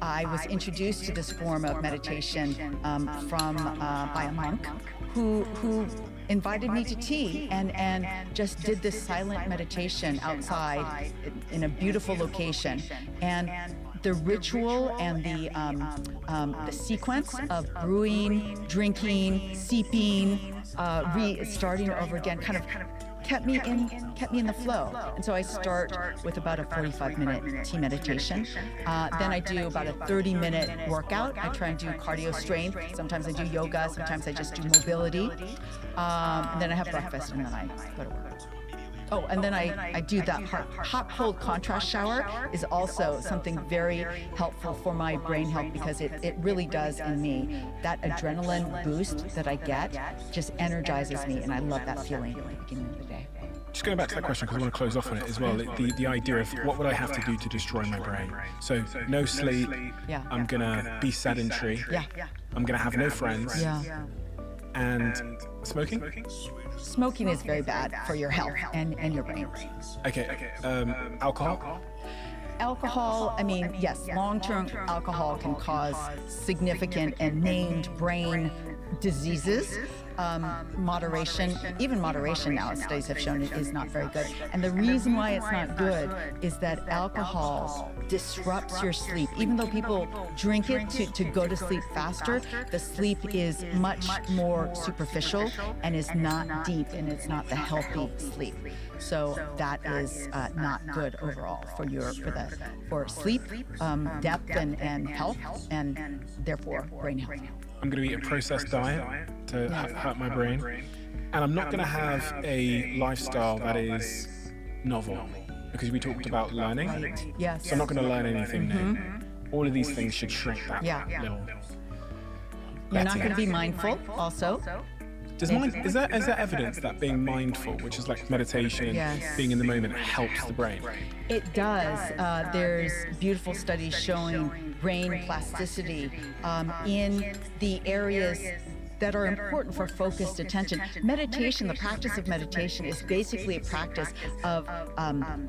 I was introduced to this form of meditation by a monk who invited me to tea and just did this silent meditation outside in a beautiful location. And the ritual and the sequence of brewing, drinking, seeping, starting over again kind of kept me in the flow. And so I start with about a 45-minute tea meditation. Then I do about a 30-minute workout. I try and do cardio strength. Sometimes I do yoga. Sometimes I just do mobility. And then I have breakfast, and then I go to work. Oh, and then I do that hot-cold contrast shower is also something very helpful for my brain health, because it really does in me. That adrenaline boost that I get just energizes me, and I love that feeling at the beginning of the day. Just going back to that question, because I want to close off on it as well, the idea of what would I have to do to destroy my brain? So no sleep, I'm going to be sedentary, I'm going to have no friends, and smoking? Smoking is very bad for your health and your brain. Okay, alcohol? Alcohol, I mean, yes, long-term alcohol can cause significant and named brain diseases. Moderation, even moderation now, studies have shown it is not very good. And the reason why it's not good is that alcohol disrupts your sleep. Even though people drink it to go to sleep faster, the sleep is much more superficial and is not deep, and it's not the healthy sleep. So that is not good overall for sleep, depth and health, and therefore brain health. I'm going to eat a processed diet to hurt my brain, and I'm not going to have a lifestyle that is novel, because we talked about learning. Right. Yes. So I'm not going to learn anything new. All of these things should shrink that little. You're not going to be mindful also. Is there evidence that being mindful, which is like meditation, being in the moment, helps the brain? It does. There's beautiful studies showing brain plasticity in the areas that are important for focused attention. Meditation, the practice of meditation, is basically a practice of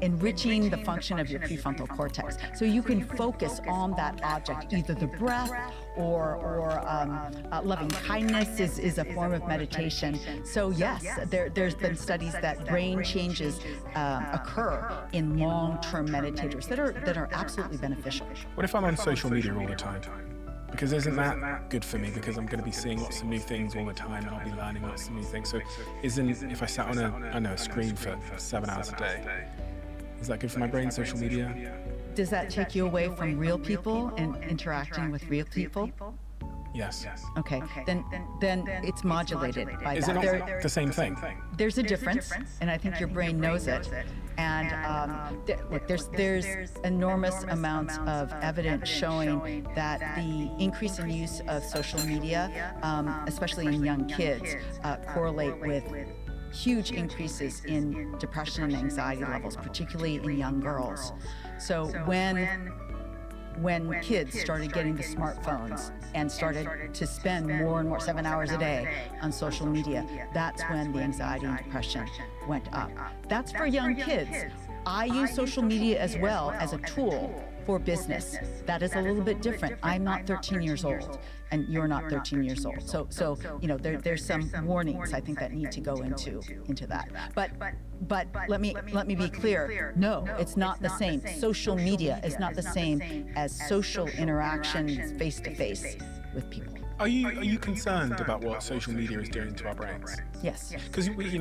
enriching the function of your prefrontal cortex. So you can focus on that object, either the breath or loving kindness is a form of meditation. So yes, there's been studies that brain changes occur in long-term meditators that are absolutely beneficial. What if I'm on social media all the time? Because isn't that good for me? Because I'm going to be seeing lots of new things all the time, and I'll be learning lots of new things. So if I sat on a screen for 7 hours a day, is that good for my brain, social media? Does that take you away from real people and interacting with real people? Yes. Okay, then it's modulated by that. Is it not the same thing? There's a difference, and I think your brain knows it. And look, there's enormous amounts of evidence showing that the increase in use of social media, especially in young kids, correlate with huge increases in depression and anxiety levels, particularly in young girls. So when kids started getting the smartphones and started to spend more and more, 7 hours a day on social media, that's when the anxiety and depression went up. That's for young kids. I use social media as well as a tool for business. That is a little bit different. I'm not 13 years old, and you're not 13 years old. So there's some warnings I think that need to go into that. But let me be clear. No, it's not the same. Social media is not the same as social interactions face to face with people. Are you concerned about what social media is doing to our brains? Yes. Because we hear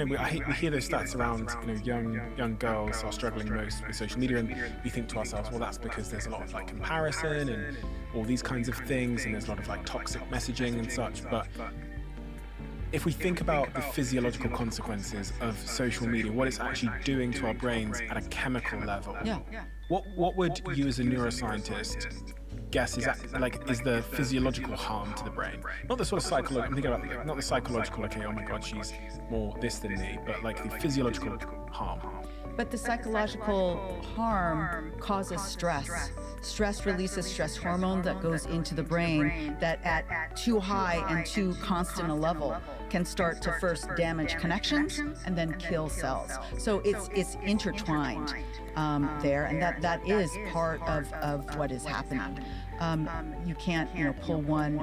those stats around young girls are struggling most with social media, and we think to ourselves, well, that's because there's a lot of like comparison and all these kinds of things, and there's a lot of like toxic messaging and such. But if we think about the physiological consequences of social media, what it's actually doing to our brains at a chemical level, what would you as a neuroscientist guess is the physiological harm to the brain? Not the sort of psychological, I'm thinking about not the psychological, okay, oh my God, she's more this than me, but like the physiological harm. But the psychological harm causes stress. Stress releases stress hormone that goes into the brain that at too high and too constant a level can start to first damage connections and then kill cells. So it's intertwined there, and that is part of what is happening. You can't pull one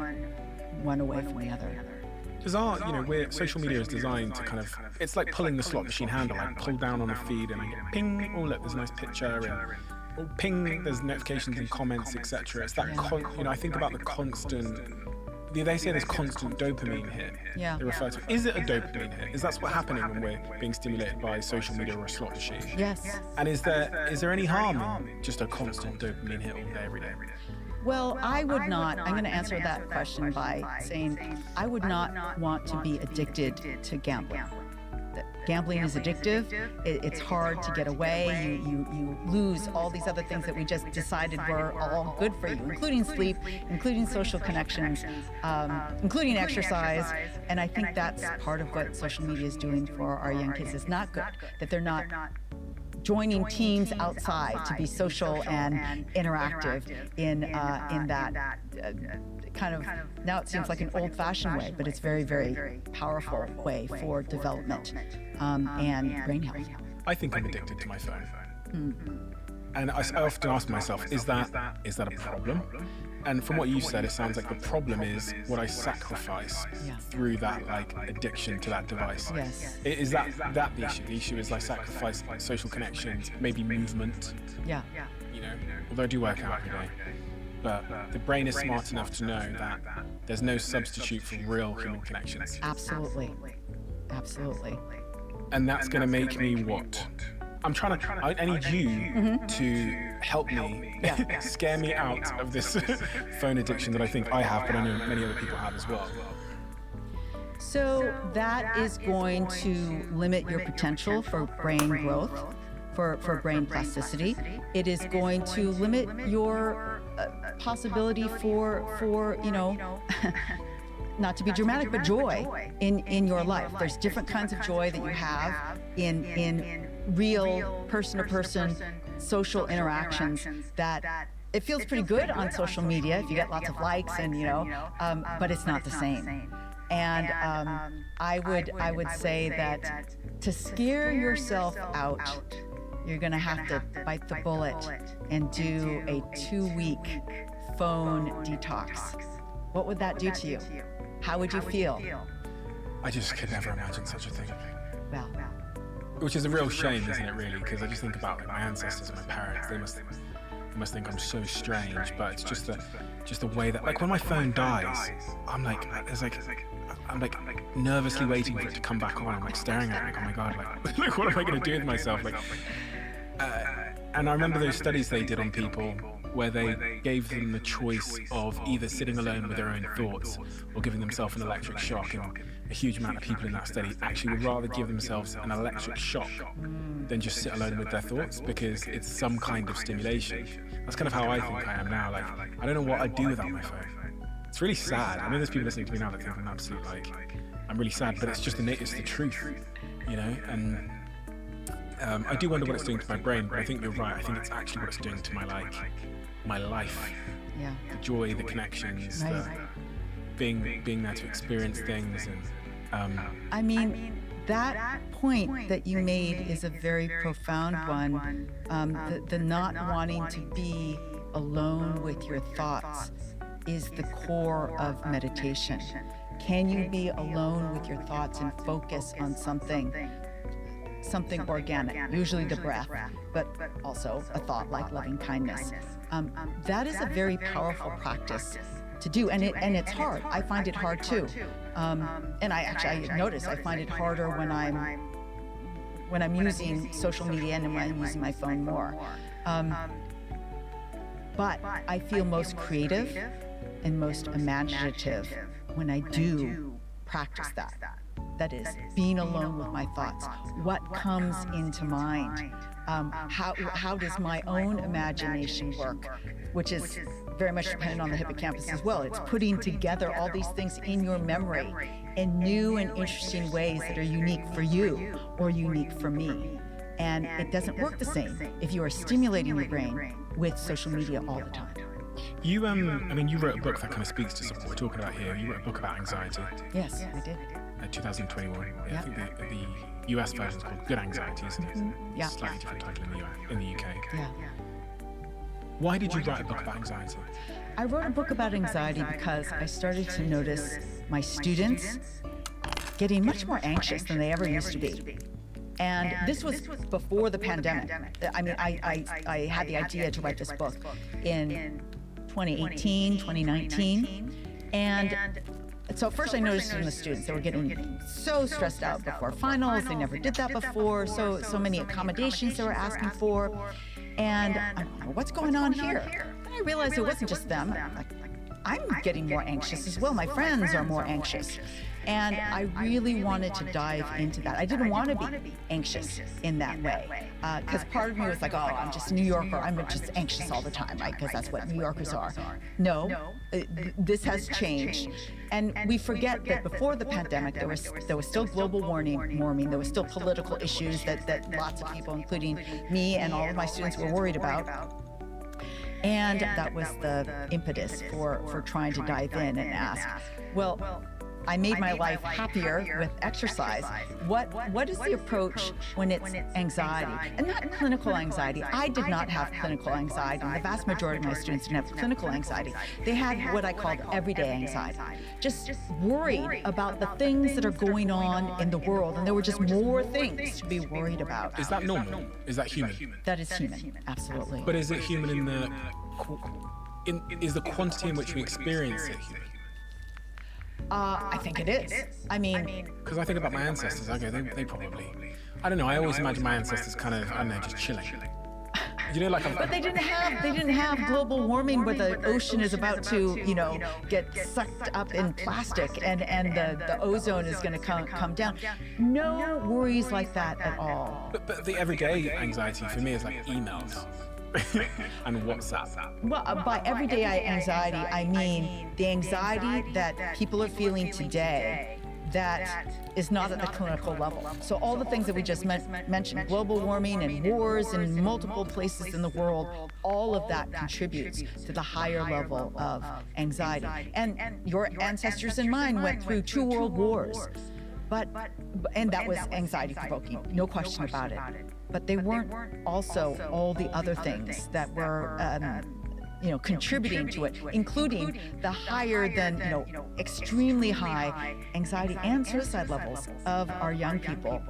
away from the other. Because social media is designed to kind of, it's like pulling the slot machine handle. I pull down on a feed and I get ping, oh look, there's a nice picture, and ping, there's notifications and comments, etc. It's that, I think about the constant, they say there's constant dopamine hit. Yeah. They refer to it. Is it a dopamine hit? Is that what's happening when we're being stimulated by social media or a slot machine? Yes. And is there any harm in just a constant dopamine hit all day, every day? Well, I'm going to answer that question by saying I would not want to be addicted to gambling. Gambling is addictive. It's hard to get away. You lose all these other things that we just decided were all good for you, including sleep, including social connections, including exercise. And I think that's part of what social media is doing for our young kids. It's not good that they're not joining teams outside to be social and interactive in that kind of, now it seems like an old-fashioned way, but it's very, very powerful way for development and brain health. I think I'm addicted to my phone. And I often ask myself, is that a problem? And from what you said, it sounds like the problem is what I sacrifice through that addiction to that device. Yes. Is that the issue? The issue is I sacrifice social connections, maybe movement. Yeah. Although I do work out every day. But the brain is smart enough to know that there's no substitute for real human connections. Absolutely. And that's going to make me what? I need you to help me, scare me out of this phone addiction that I think I have, but I know many other people have as well. So that is going to limit your potential for brain growth, for brain plasticity. It is going to limit your possibility for not to be dramatic, but joy in your life. There's different kinds of joy that you have in real person-to-person social interactions that it feels pretty good on social media if you get lots of likes and but it's not the same. And I would say that to scare yourself out, you're gonna have to bite the bullet and do a 2-week phone detox. What would that do to you? How would you feel? I just could never imagine such a thing. Well. Which is a real shame, isn't it, really? Because I just think about my ancestors and my parents. They must think I'm so strange, but it's just the way that, when my phone dies, I'm nervously waiting for it to come back on. I'm staring at it, oh my God, what am I going to do with myself? And I remember those studies they did on people where they gave them the choice of either sitting alone with their own thoughts or giving themselves an electric shock. a huge amount of people in that study actually would rather give themselves an electric shock than just sit alone with their thoughts, because it's some kind of stimulation. That's kind of how I think I am now. Like, I don't know what I'd do without my phone. It's really sad. I know there's people listening to me now that think I'm absolute, like, I'm really sad, but it's just it's the truth, you know? And I do wonder what it's doing to my brain, but I think you're right. I think it's actually what it's doing to my life. Yeah. The joy, the connections, the being there to experience things. And I mean, that point that you made is a very profound one. The not wanting to be alone with your thoughts is the core of meditation. Can you be alone with your thoughts and focus on something organic, usually the breath, but also a thought like loving kindness? That is a very powerful practice to do, and it's hard. I find it hard too. And I notice I find it harder when I'm using social media and when I'm using my phone more. But I feel most creative and most imaginative when I do practice that. That is, being alone with my thoughts. What comes into mind? How does my own imagination work? Which is very much dependent on the hippocampus as well. It's putting together all these things in your memory in new and interesting ways that are unique for you or unique for me. And it doesn't work the same if you are stimulating your brain with social media all the time. You you wrote a book that kind of speaks to what we're talking about here. You wrote a book about anxiety. Yes, I did. 2021. Yeah. I think the US version is called Good Anxiety, isn't it? Yeah. Slightly different title in the UK. Yeah. Why did you write a book about anxiety? I wrote a book about anxiety because I started to notice my students getting much more anxious than they ever used to be. And this was before the pandemic. I mean, I had the idea to write this book in 2018, 2019. And so first I noticed it in the students. They were getting so stressed out before finals. They never did that before. So many accommodations they were asking for. And I'm like, what's going on here? And I realized it wasn't just them. I'm getting more anxious as well. My friends are more anxious. And I really wanted to dive into that. I didn't want to be anxious in that way. Because part of me was like, oh, I'm just a New Yorker. I'm just anxious all the time, right? Because that's what New Yorkers are. No, this has changed. And we forget that before the pandemic, there was still global warming. There was still political issues that lots of people, including me and all of my students, were worried about. And that was the impetus for trying to dive in and ask, well, I made my life happier with exercise. What is the approach when it's anxiety? And not clinical anxiety. I did not have clinical anxiety. The vast majority of my students didn't have clinical anxiety. They had what I called everyday anxiety. Just worried about the things that are going on in the world. And there were just more things to be worried about. Is that normal? Is that human? That is human, absolutely. But is it human is the quantity in which we experience it human? I think it is. I mean, because I think about my ancestors. Okay, they probably. I don't know. I always imagine my ancestors kind of, I don't know, just chilling. You know, like. But they didn't have global warming where the ocean is about to, get sucked up in plastic and the ozone is going to come down. No worries like that at all. But the everyday anxiety for me is like emails. And WhatsApp. Well, by everyday anxiety, I mean the anxiety that people are feeling today that is not at the clinical level. So all the things that we just mentioned, global warming and wars in multiple places in the world, all of that contributes to the higher level of anxiety. And your ancestors and mine went through 2 world wars. And that was anxiety provoking, no question about it. But they weren't also all the other things that were, contributing to it, including the higher than, extremely high anxiety and suicide levels of our young people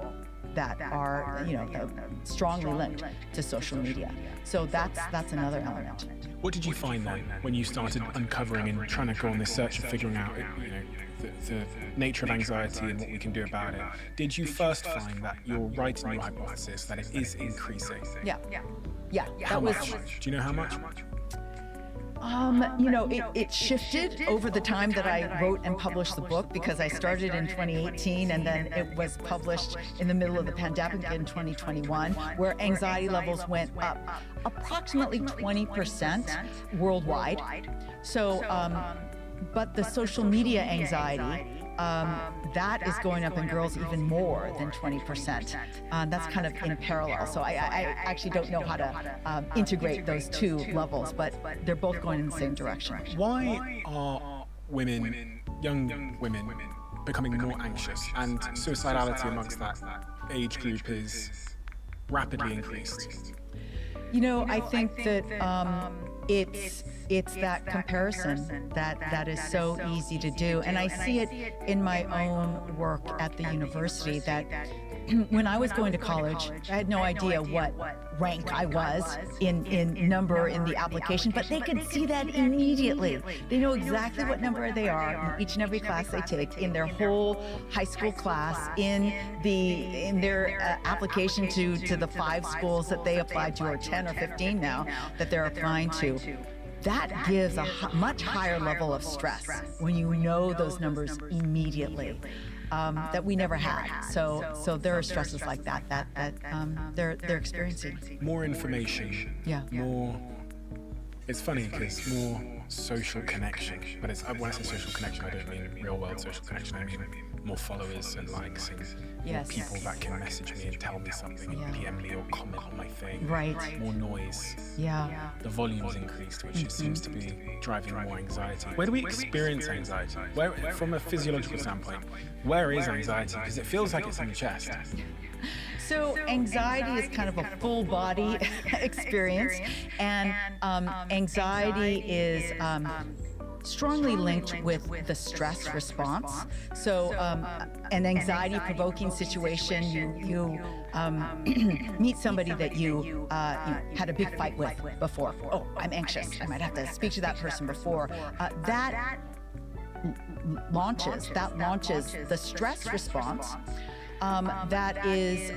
that are, strongly linked to social media. So that's another element. What did you find then when you started uncovering and trying to go on this search of figuring out, the nature of anxiety and what we can do about it? Did you first find that you're right in your hypothesis that it is increasing? Yeah. How much? Do you know how much? It shifted over the time that I wrote and published the book, because I started in 2018 and then it was published in the middle of the pandemic in 2021, where anxiety levels went up approximately 20% worldwide. So, but the social media anxiety, that is going up in girls even more than 20%. That's kind of in parallel. So I actually don't know how to integrate those two levels, but they're both going in the same direction. Why are women, young women, becoming more anxious, and suicidality amongst that age group is rapidly increased? I think that it's that comparison that is so easy to do. And I see it in my own work at the university, that when I was going to college, I had no idea what rank I was in number in the application, but they could see that immediately. They know exactly what number they are in each and every class they take, in their whole high school class, in their application to the 5 schools that they applied to, or 10 or 15 now that they're applying to. That gives a much higher level of stress when you know those numbers immediately. That we never had. So there are stresses like that they're experiencing. More information. Yeah. More. It's funny because more social connection, but when I say social connection, I don't mean real world social connection. I mean more followers and likes and more people that can message me and tell me something, and PM me or comment on my thing. Right. More noise. Yeah. The volume's increased, which seems to be driving more anxiety. Where do we experience anxiety? Where, from a physiological standpoint, where is anxiety? Because it feels like it's in the chest. So anxiety is kind of a full body experience, and anxiety is strongly linked with the stress response. So an anxiety provoking situation, you meet somebody that you had a big fight with before. Oh, I'm anxious. I might have to speak to that person before. That launches the stress response. That is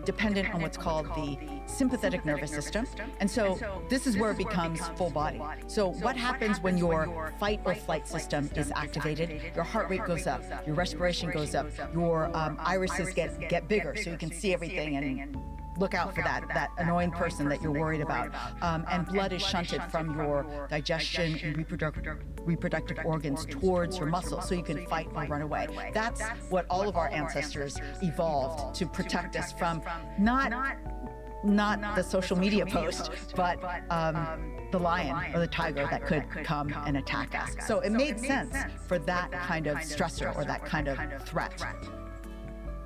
dependent on what's called the sympathetic nervous system. And so this is where it becomes full body. So what happens when your fight or flight system is activated? Your heart rate goes up, your respiration goes up, your irises get bigger so you can see everything and look out for that annoying person that you're worried about. And blood is shunted from your digestion and reproductive organs towards your muscles so you can fight or run away. That's what all of our ancestors evolved to protect us from, not the social media post, but the lion or the tiger that could come and attack us. So it made sense for that kind of stressor or that kind of threat.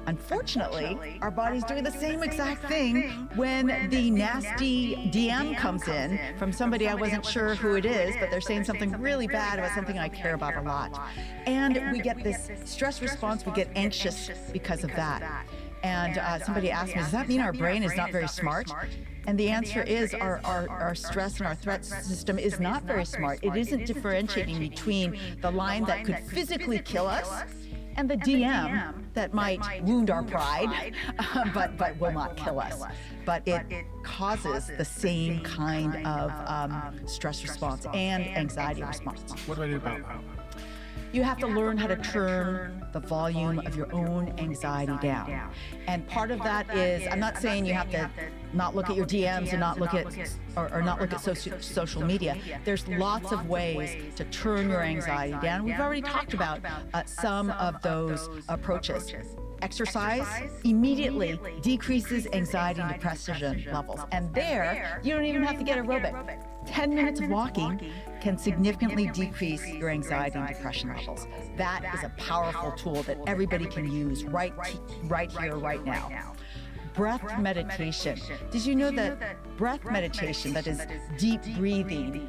Unfortunately, our body's doing the same exact thing when the nasty DM comes in from somebody I wasn't sure who it is, but they're saying something really bad about something I care about a lot. And we get this stress response, we get anxious because of that. And somebody asked me, does that mean our brain is not very smart? And the answer is our stress and our threat system is not very smart. It isn't differentiating between the lion that could physically kill us and the DM that might wound our pride, but will not kill us. But it causes the same kind of stress response and anxiety response. What do I do about that? You have to learn how to turn the volume of your own anxiety down. And part of that is, I'm not saying you have to not look at your DMs and not look at social media. There's lots of ways to turn your anxiety down. We've already talked about some of those approaches. Exercise immediately decreases anxiety and depression levels. And there, you don't even have to get aerobic. 10 minutes of walking can significantly decrease your anxiety and depression levels. That is a powerful tool that everybody can use right here, right now. Breath meditation. Did you know that breath meditation, that is deep breathing,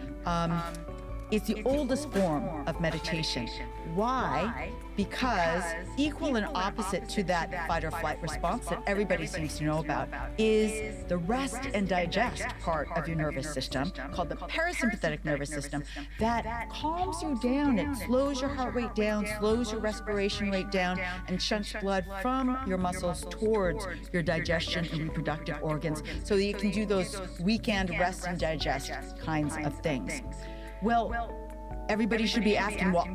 is the oldest form of meditation? Why? Because equal and opposite to that fight or flight response that everybody seems to know about is the rest and digest part of your nervous system, called the parasympathetic nervous system, that calms you down. It slows your heart rate down, slows your respiration rate down, and shunts blood from your muscles towards your digestion and reproductive organs so that you can do those weekend rest and digest kinds of things. Well, everybody should be asking, well,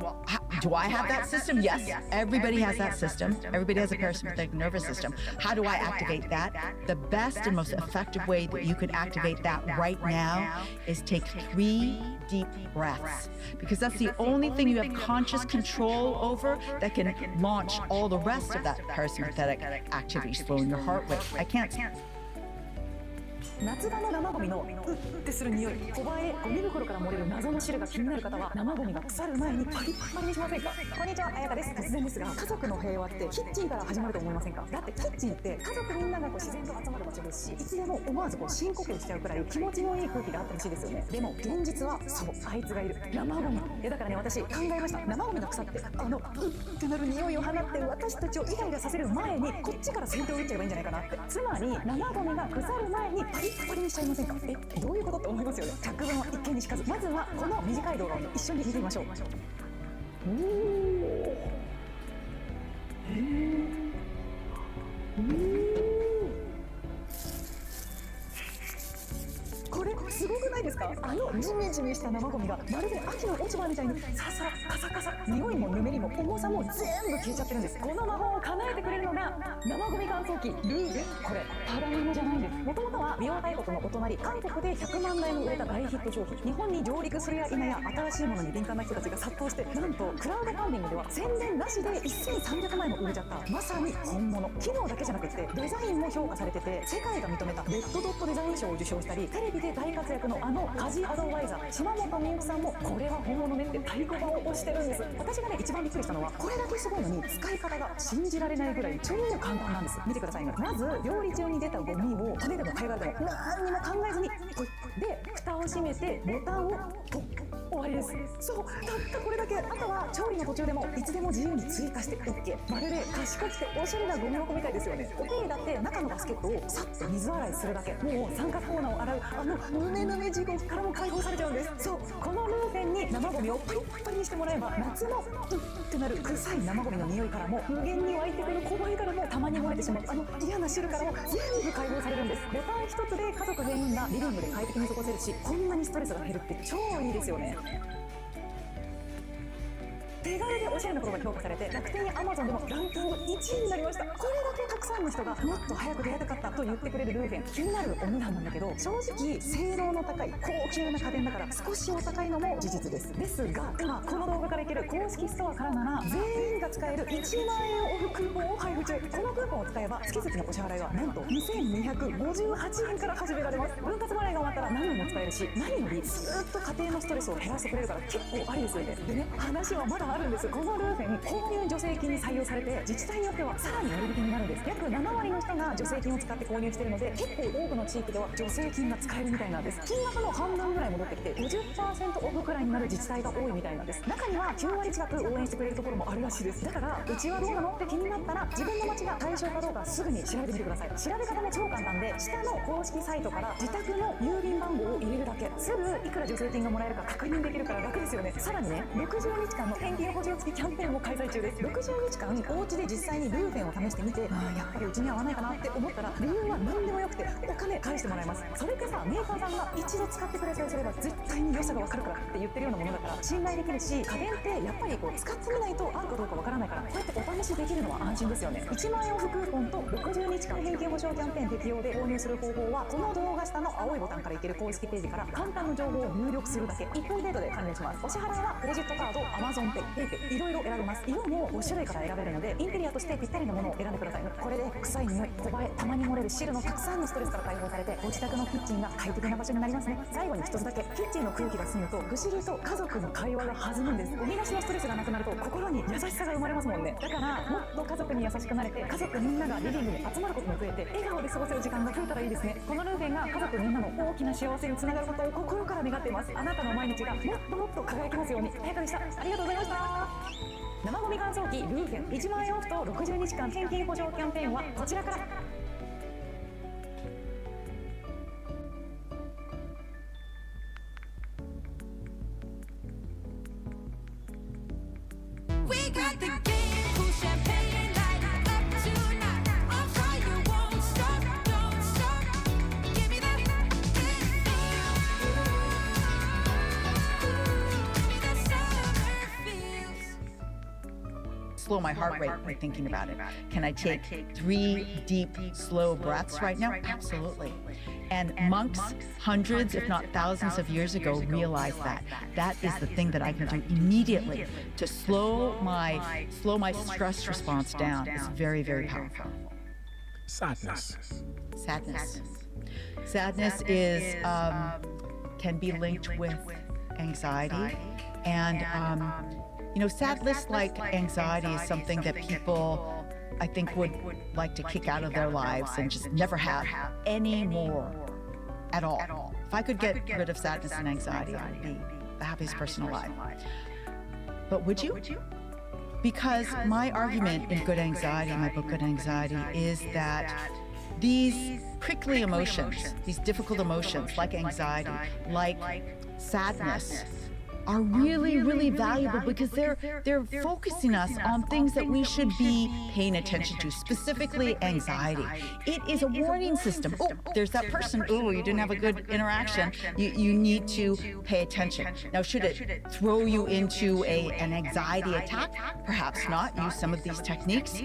do I have that system? Yes, everybody has that system. Everybody has a parasympathetic nervous system. How do I activate that? The best and most effective way that you could activate that right now is take 3 deep breaths, because that's the only thing you have conscious control over that can launch all the rest of that parasympathetic activity, slowing your heart rate. I can't. 夏場の生ゴミのうってする匂い、小映え、ゴミ袋から漏れる謎の汁が気になる方は生ゴミが腐る前にパリッパリにしませんか？こんにちは、あやかです。突然ですが、家族の平和ってキッチンから始まると思いませんか？だってキッチンって家族みんなが自然と集まる場所ですし、いつでも思わず深呼吸しちゃうくらい気持ちのいい空気があってほしいですよね。でも現実はそう、あいつがいる生ゴミ。だからね、私考えました。生ゴミが腐ってうってなる匂いを放って私たちをイライラさせる前にこっちから先手を打っちゃえばいいんじゃないかなって。つまり生ゴミが腐る前にパリッパリにしちゃいませんか？どういうことって思いますよね。百聞は一見にしかず。まずはこの短い動画を一緒に見てみましょう。これすごくないですか？ジメジメした生ゴミがまるで秋の落ち葉みたいにサラサラカサカサ、匂いもぬめりも重さも全部消えちゃってるんです。この魔法を叶えてくれるのが生ゴミ乾燥機ルーベン。これただものじゃないんです。もともとは美容大国のお隣韓国で100万台も売れた大ヒット商品。日本に上陸するや否や新しいものに敏感な人たちが殺到して、なんとクラウドファンディングでは宣伝なしで1300万円も売れちゃったまさに本物。機能だけじゃなくてデザインも評価されてて、世界が認めたレッドドットデザイン賞を受賞したり、テレビで大活躍の家事アドバイザー島本美由さんもこれは本物ねって太鼓判を押してるんです。私がね一番びっくりしたのは、これだけすごいのに使い方が信じられないぐらい超簡単なんです。見てくださいね。まず料理中に出たゴミを骨でも貝殻でも何にも考えずにポイッで蓋を閉めてボタンをポッ、終わりです。そう、たったこれだけ。あとは調理の途中でもいつでも自由に追加して OK。 まるで賢くておしゃれなゴミ箱みたいですよね。お手入れだって中のバスケットをさっと水洗いするだけ。もう三角コーナーを洗うヌメヌメ地獄からも解放されちゃうんです。そう、このルーフェンに生ゴミをパリッパリにしてもらえば、夏のってなる臭い生ゴミの匂いからも無限に湧いてくる小映えからもたまに漏れてしまう嫌な汁からも全部解放されるんです。ボタン一つで家族全員がリビングで快適に過ごせるし、こんなにストレスが減るって超いいですよね。手軽でおしゃれなことが評価されて、楽天や Amazon でもランキング1位になりました。これだけたくさんの人がもっと早く出会いたかったと言ってくれるルーフェン。気になるお値段なんだけど、正直性能の高い高級な家電だから少しお高いのも事実です。ですが今この動画からいける公式ストアからなら全員が使える1万円オフクーポンを配布中。このクーポンを使えば月々のお支払いはなんと2258円から始められます。分割払いが終わったら何年も使えるし、何よりずっと家庭のストレスを減らしてくれるから結構ありですよね。でね、話はまだあるんです。このルーフェン購入助成金に採用されて、自治体によってはさらに割引になるんです。約7割の人が助成金を使って購入しているので、結構多くの地域では助成金が使えるみたいなんです。金額の半分ぐらい戻ってきて 50% オフくらいになる自治体が多いみたいなんです。中には9割近く応援してくれるところもあるらしいです。だからうちはどうなのって気になったら、自分の町が対象かどうかすぐに調べてみてください。調べ方も超簡単で、下の公式サイトから自宅の郵便番号を入れるだけ、すぐいくら助成金がもらえるか確認できるから楽ですよね。さらにね、60日間の返金補助付きキャンペーンも開催中です。60日間お家で実際にルーフェンを試してみて、やっぱりうちには合わないかなって思ったら、理由は何でもよくてお金返してもらえます。それってさ、メーカーさんが一度使ってくれさえすれば絶対に良さが分かるからって言ってるようなものだから信頼できるし、家電ってやっぱり使ってみないと合うかどうか分からないから、こうやってお試しできるのは安心ですよね。1万円オフクーポンと60日間返金保証キャンペーン適用で購入する方法は、この動画下の青いボタンからいける公式ページから簡単な情報を入力するだけ。1分程度で完了します。お支払いはクレジットカード、Amazon Pay、PayPay、いろいろ選べます。色も5種類から選べるので、インテリアとしてぴったりなものを選んでください。これで臭い匂い、小映え、たまに漏れる汁のたくさんのストレスから解放されて、ご自宅のキッチンが快適な場所になりますね。最後に一つだけ、キッチンの空気が澄むと不思議と家族の会話が弾むんです。ゴミ出しのストレスがなくなると心に優しさが生まれますもんね。だからもっと家族に優しくなれて、家族みんながリビングに集まることも増えて、笑顔で過ごせる時間が増えたらいいですね。このルーフェンが家族みんなの大きな幸せにつながることを心から願っています。あなたの毎日がもっともっと輝きますように。早川でした。ありがとうございました。生ゴミ乾燥機ルーフェン1万円オフと60日間返金保証キャンペーンはこちらから。slow my heart rate by thinking about it? Can I take 3 deep, slow breaths right now? Absolutely. And monks, hundreds, if not thousands of years ago, realized that. That is the thing that I can do immediately to slow my stress response down. It's very, very powerful. Sadness. Sadness is can be linked with anxiety, and sadness, like anxiety, is something that people, I think, would like to kick out of their lives and just never have any more at all. If I could get rid of sadness and anxiety, I would be the happiest person alive. But would you? Because my argument in Good Anxiety, my book Good Anxiety, is that these prickly emotions, these difficult emotions like anxiety, like sadness, are really, really valuable because they're focusing us on things that we should be paying attention to, specifically anxiety. It is a warning system. Oh, there's that person. Oh, you didn't have a good interaction. You need to pay attention. Now, should it throw you into an anxiety attack? Perhaps not. Use some of these techniques,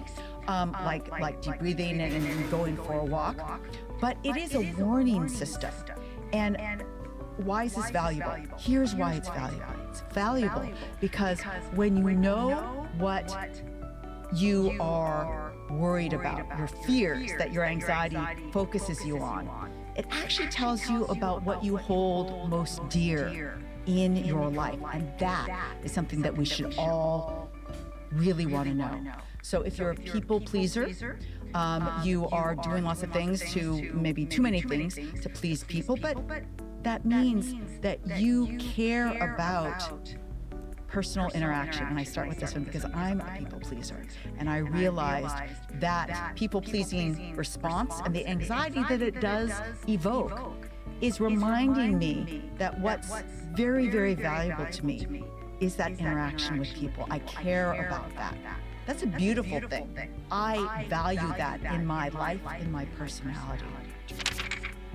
like deep breathing and going for a walk. But it is a warning system. And why is this valuable? Here's why it's valuable. It's valuable because when you know what you are worried about, your fears that your anxiety focuses you on, it actually tells you about what you hold most dear in your life. And that is something that we should all really want to know. So if you're a people pleaser, you are doing lots of things maybe too many things to please people, but that means that you care about personal interaction. And I start with this one because I'm a people pleaser. And I realized that people-pleasing response and the anxiety that it does evoke is reminding me that what's very, very valuable to me is that interaction with people. I care about that. That's a beautiful thing. I value that in my life, in my personality.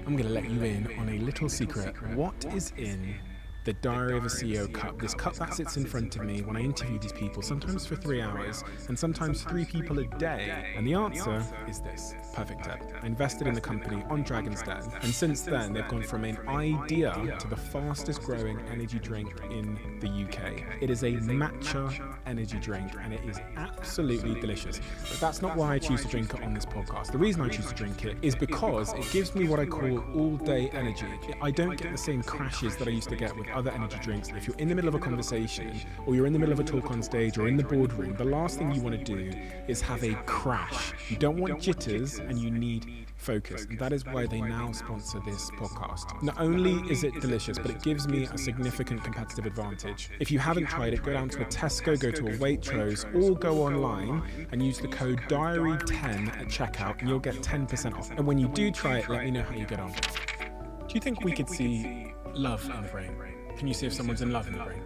I'm going to let you in on a little secret. What is in the Diary of a CEO cup? This cup that sits in front of me when I interview these people, sometimes for 3 hours, and sometimes 3 people a day. And the answer is this: Perfect Ebb. I invested in the company on Dragon's Den, and since then they've gone from an idea to the fastest growing energy drink in the UK. It is a matcha energy drink, and it is absolutely delicious. But that's not why I choose to drink it on this podcast. The reason I choose to drink it is because it gives me what I call all-day energy. I don't get the same crashes that I used to get with other energy drinks. If you're in the middle of a conversation, or you're in the middle of a talk on stage, or in the boardroom, the last thing you want to do is have a crash. You don't want jitters, and you need focus. And that is why they now sponsor this podcast. Not only is it delicious, but it gives me a significant competitive advantage. If you haven't tried it, go down to a Tesco, go to a Waitrose, or go online and use the code DIARY10 at checkout, and you'll get 10% off. And when you do try it, let me know how you get on. Do you think we could see love in the brain? Can you see if someone's in love in the brain?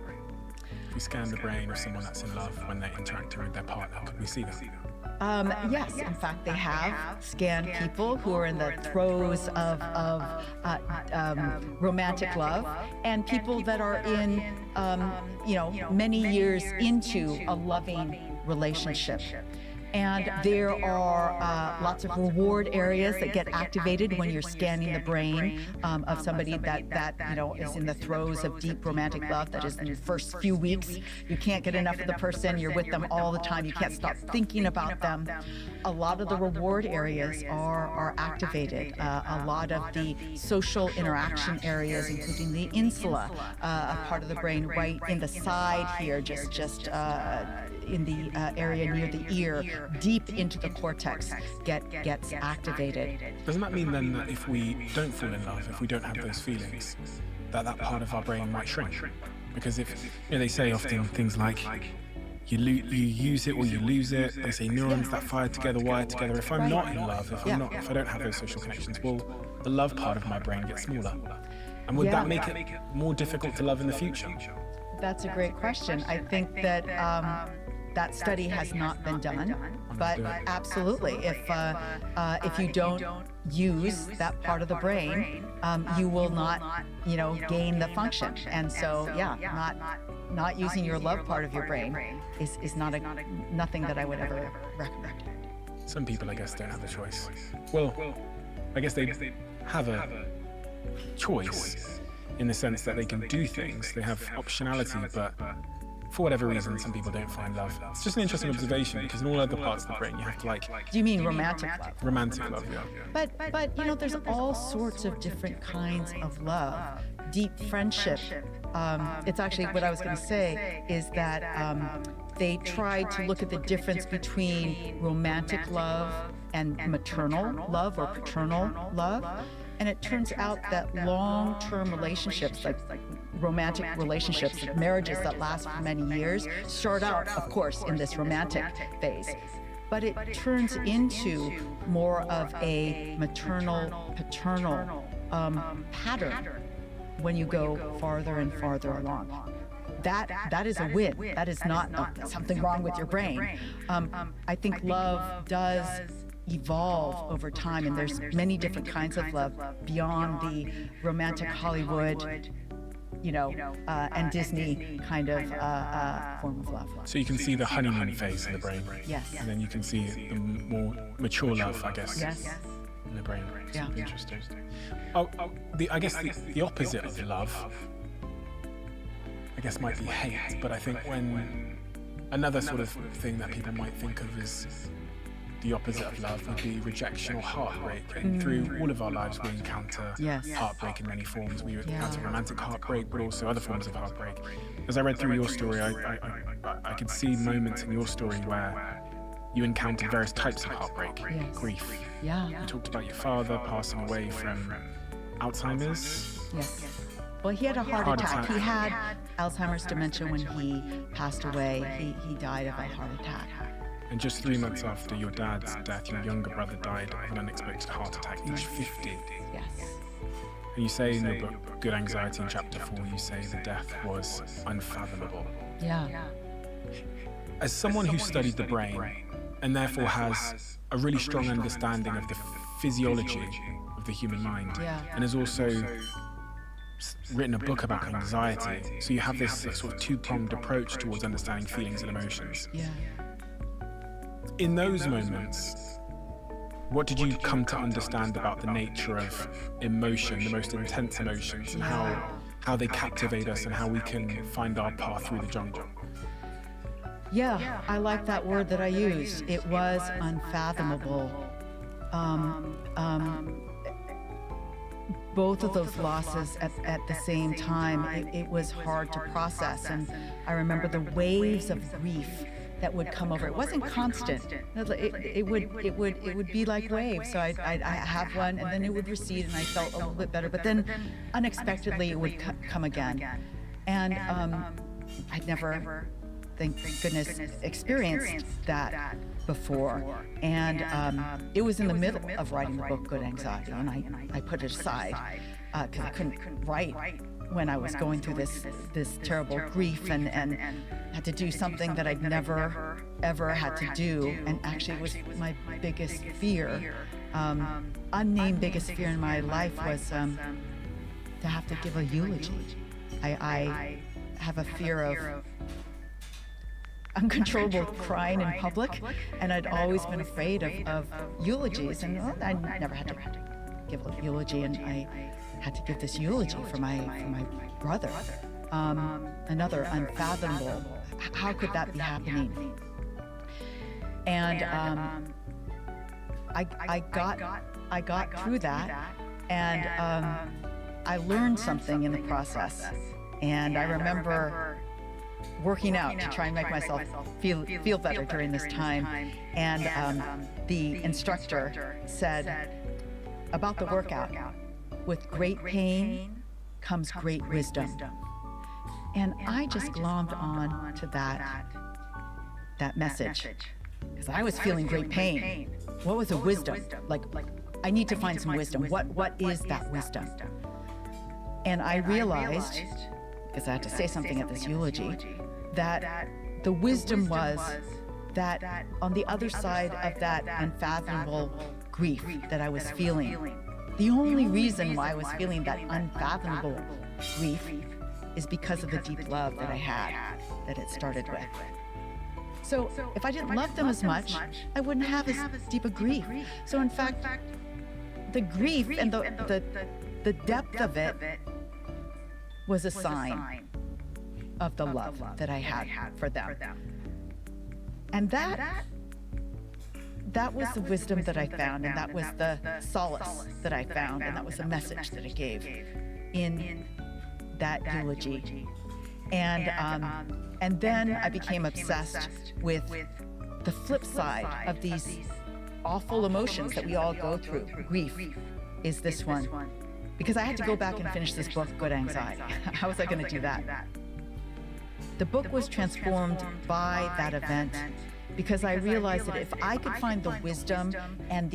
If we scan the brain of someone that's in love when they're interacting with their partner, could we see that? Yes, in fact, they have scanned people who are in the throes of romantic love, and people that are in, many years into a loving relationship. And there are lots of reward areas that get activated when you're scanning the brain of somebody that is in the throes of deep romantic love. That is in the first few weeks. You can't get enough of the person. You're with them all the time. You can't stop thinking about them. A lot of the reward areas are activated. A lot of the social interaction areas, including the insula, a part of the brain right in the side here, just in the area near the ear, deep into the cortex, gets activated. Doesn't that mean then that if we don't fall in love, if we don't have those feelings, that part of our brain might shrink? Because if they say often things like you use it or you lose it. They say neurons that fire together wire together. If I'm not in love, if I don't have those social connections, well, the love part of my brain gets smaller. And would that make it more difficult to love in the future? That's a great question. I think that that study has not been done, but absolutely, if you don't use that part of the brain, you will not, gain the function. And so, not using your love part of your brain is nothing that I would ever recommend. Some people, I guess, don't have a choice. Well, I guess they have a choice in the sense that they can do things. They have optionality, but for whatever reason, some people don't find love. It's just an interesting observation because in all other parts of the brain, you have to Do you mean romantic love? Romantic love, yeah. But there's all sorts of different kinds of love. Deep friendship. It's actually what I was going to say is that they tried to look at the difference between romantic love and maternal love or paternal love. And it turns out that long-term relationships, like romantic relationships, marriages that last for many years, start out, of course, in this romantic phase. But it turns into more of a maternal-paternal pattern when you go farther and farther along. That is a win. That is not something wrong with your brain. I think love does evolve over time, and there's many different kinds of love beyond the romantic Hollywood, and Disney kind of form of love. So you can see the honeymoon phase in the brain. Yes. And then you can see the more mature love, I guess. Yes. In the brain. Yeah. Interesting. I guess the opposite of love, I guess, might be hate, but I think when another sort of thing that people might think of as the opposite of love would be rejection or heartbreak. And through all of our lives, we encounter heartbreak in many forms. We encounter romantic heartbreak, but also other forms of heartbreak. As I read through your story, I could see moments in your story where you encountered various types of heartbreak, grief. Yeah. You talked about your father passing away from Alzheimer's. Yes. Well, he had a heart attack. He had Alzheimer's dementia when he passed away. He died of a heart attack. And just 3 months after your dad's death, your younger brother died of an unexpected heart attack, aged 50. Yes. And you say in the book, Good Anxiety, in chapter 4, you say the death was unfathomable. Yeah. As someone who studied the brain, and therefore has a really strong understanding of the physiology of the human mind, and has also written a book about anxiety, so you have this sort of two-pronged approach towards understanding feelings and emotions. Yeah. In those moments, what did you come to understand about the nature of emotion, the most intense emotions, and how they captivate us and how we can find our path through the jungle? Yeah, I like that word that I used. It was unfathomable. Both of those losses at the same time, it was hard to process. And I remember the waves of grief that would come over. It wasn't constant. It would be like waves. So I'd have one, and then it would recede, and I felt a little bit better. But then, unexpectedly, it would come again. And I'd never, thank goodness, experienced that before. And it was in the middle of writing the book, Good Anxiety, and I put it aside because I couldn't write when I was going through this terrible grief and had to do something that I'd never, ever had to do. And actually it was my biggest fear, unnamed biggest fear in my life was to have to give a eulogy. I have a fear of uncontrollable crying in public, and I'd always been afraid of eulogies, and I never had to give a eulogy, and I had to give this eulogy for my brother. Another unfathomable. How could that be happening? And I got through that, and I learned something in the process. And I remember working out to try and make myself feel better during this time. And the instructor said about the workout, with great pain comes great wisdom. And I just glommed on to that message, because I was feeling great pain. What was the wisdom? Like I need to find some wisdom. What is that wisdom? And I realized, because I had to say something at this eulogy, that the wisdom was that on the other side of that unfathomable grief that I was feeling, the only reason why I was feeling that unfathomable grief is because of the deep love that I had, that it started with. So if I didn't love them as much, I wouldn't have as deep a grief. So in fact, the grief and the depth of it was a sign of the love that I had for them. And that was the wisdom that I found, and that was the solace that I found, and that was the message that I gave in that eulogy. And then I became obsessed with the flip side of these awful emotions that we all go through. Grief is this one. Because I had to go back and finish this book, Good Anxiety. How was I going to do that? The book was transformed by that event because I realized that if I could find the wisdom and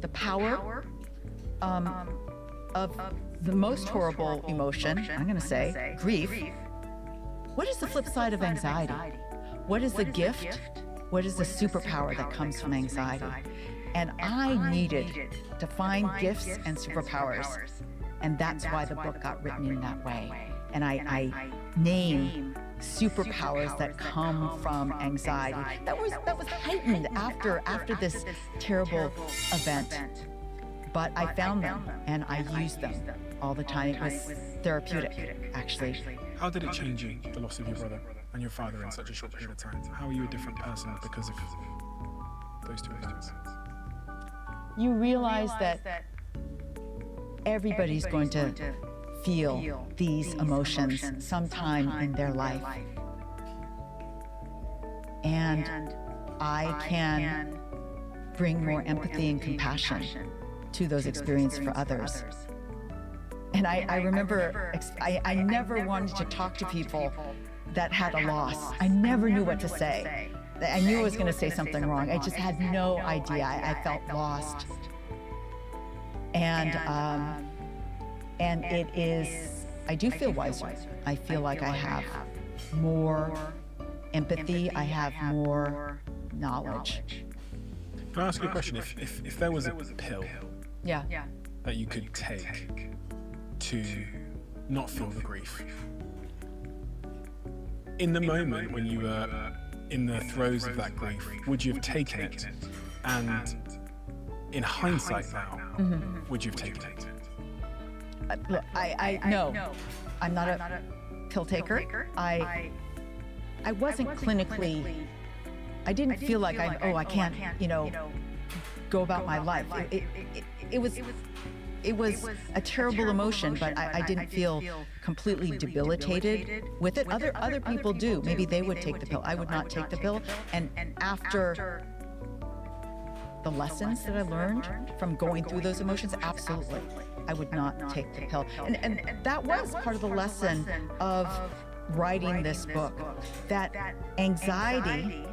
the power of the most horrible emotion, I'm going to say, grief, what is the flip side of anxiety? What is the gift? What is the superpower that comes from anxiety? And I needed to find gifts and superpowers. And that's why the book got written in that way. And I name superpowers that come from anxiety. That was heightened after this terrible event. But I found them and I used them all the time. It was therapeutic, actually. How did it change you, the loss of your brother and your father in such a short period of time? How are you a different person because of those two events? You realize that everybody's going to feel these emotions sometime in their life. And I can bring more empathy and compassion to those experiences for others. And I remember, I never wanted to talk to people that had a loss. I never knew what to say. I knew I was going to say something wrong. I just had no idea. I felt lost. And it is, I do feel wiser. I feel like I have more empathy. I have more knowledge. Can I ask you a question? If there was a pill that you could take to not feel the grief, in the moment when you were in the throes of that grief, would you have taken it? And in hindsight now, would you have taken it? Look, no, I'm not a pill taker. I wasn't clinically, I didn't feel like I can't, go about my life. It was a terrible emotion, but I didn't feel completely debilitated with it. Other people do. Maybe they would take the pill. I would not take the pill. And after the lessons that I learned from going through those emotions, absolutely, I would not take the pill. And that was part of the lesson of writing this book, that anxiety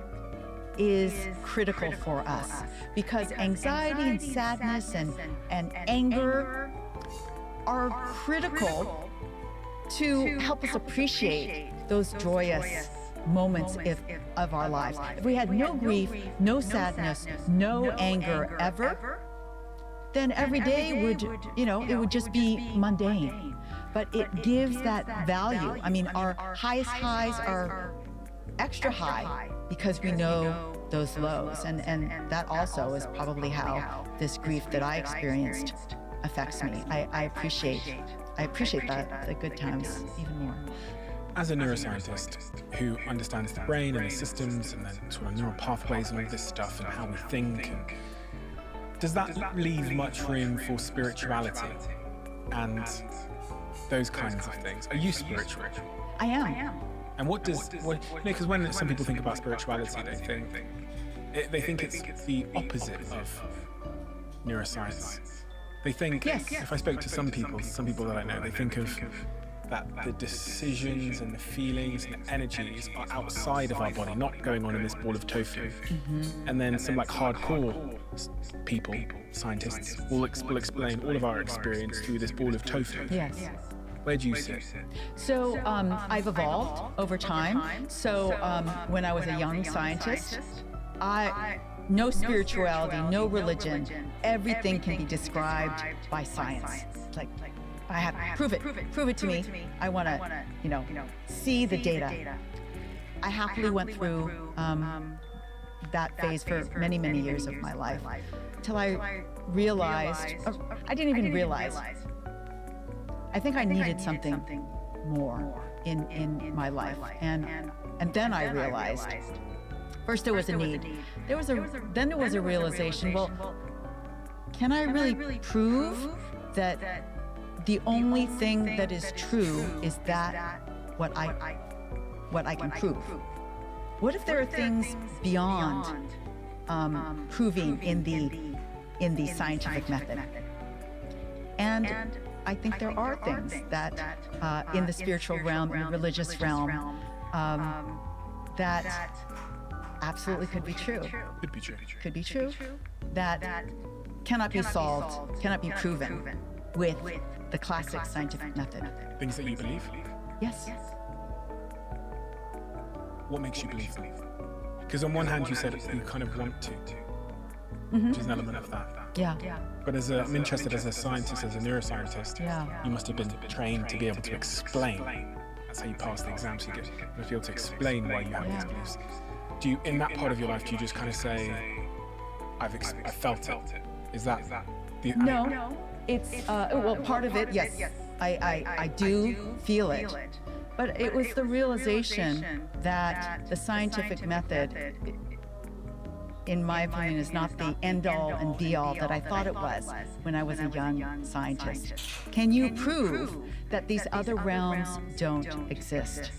is critical for us, because anxiety and sadness and anger are critical to help us appreciate those joyous moments of our lives. If we had no grief, no sadness, no anger ever, then every day would, it would just be mundane. But it gives that value. I mean, our highest highs are extra high because we know those lows. And that also is probably how this grief that I experienced affects me. I appreciate that, the good times even more. As a neuroscientist who understands the brain and the systems and then sort of neural pathways and all this stuff and how we think, does that leave much room for spirituality and those kinds of things? Are you spiritual? I am. And what does, because when some people think about spirituality, they think it's the opposite of neuroscience. They think, if I spoke to some people that I know, they think of that the decisions and the feelings and the energies are outside of our body, not going on in this ball of tofu. And then some like hardcore people, scientists, will explain all of our experience through this ball of tofu. Yes. Where do you sit? So I've evolved over time. So when I was a young scientist, no spirituality, no religion, everything can be described by science. Like, I have prove it to me. I want to, see the data. I happily went through that phase for many, many years of my life till I realized, I didn't even realize. I think I needed something more in my life, and then I realized. First, there was a need. Then there was a realization. Well, can I really prove that the only thing that is true is that what I can prove? What if there are things beyond proving in the scientific method? And I think there are things that in the spiritual realm, in the religious realm, that absolutely could be true. Could be true. Could be true. That cannot be solved, cannot be proven with the classic scientific method. Things that you believe? Yes. What makes you believe them? Because on one hand, you said you kind of want to, which is an element of that. Yeah. But I'm interested as a scientist, as a neuroscientist, you must have been trained to be able to explain. That's how you pass the exams you get. You must be able to explain why you have these beliefs. Do you, in that part of your life, do you just kind of say, I felt it? Is that the... No, it's, well, part of it, yes. I do feel it. But it was the realization that the scientific method, in my opinion, is not the end-all and be-all that I thought it was when I was a young scientist. Can you prove that these other realms don't exist?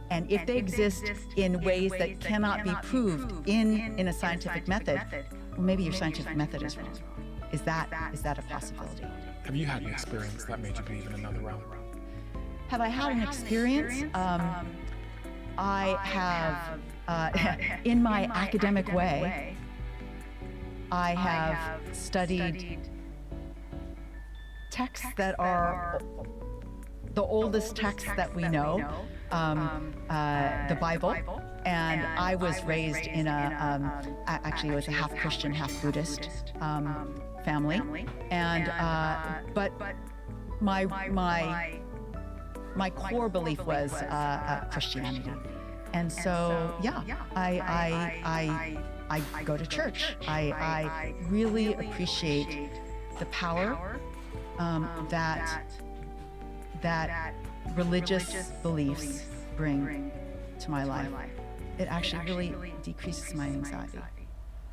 And if they exist in ways that cannot be proved in a scientific method, well, maybe your scientific method is wrong. Is that a possibility? Have you had an experience that made you believe in another realm? Have I had an experience? I have, in my academic way, I have studied texts that are the oldest texts that we know, the Bible, and I was raised in actually it was a half Christian, half Buddhist family, and but my core belief was Christianity, and so I go to church. I really appreciate the power that religious beliefs bring to my life. It actually really decreases my anxiety.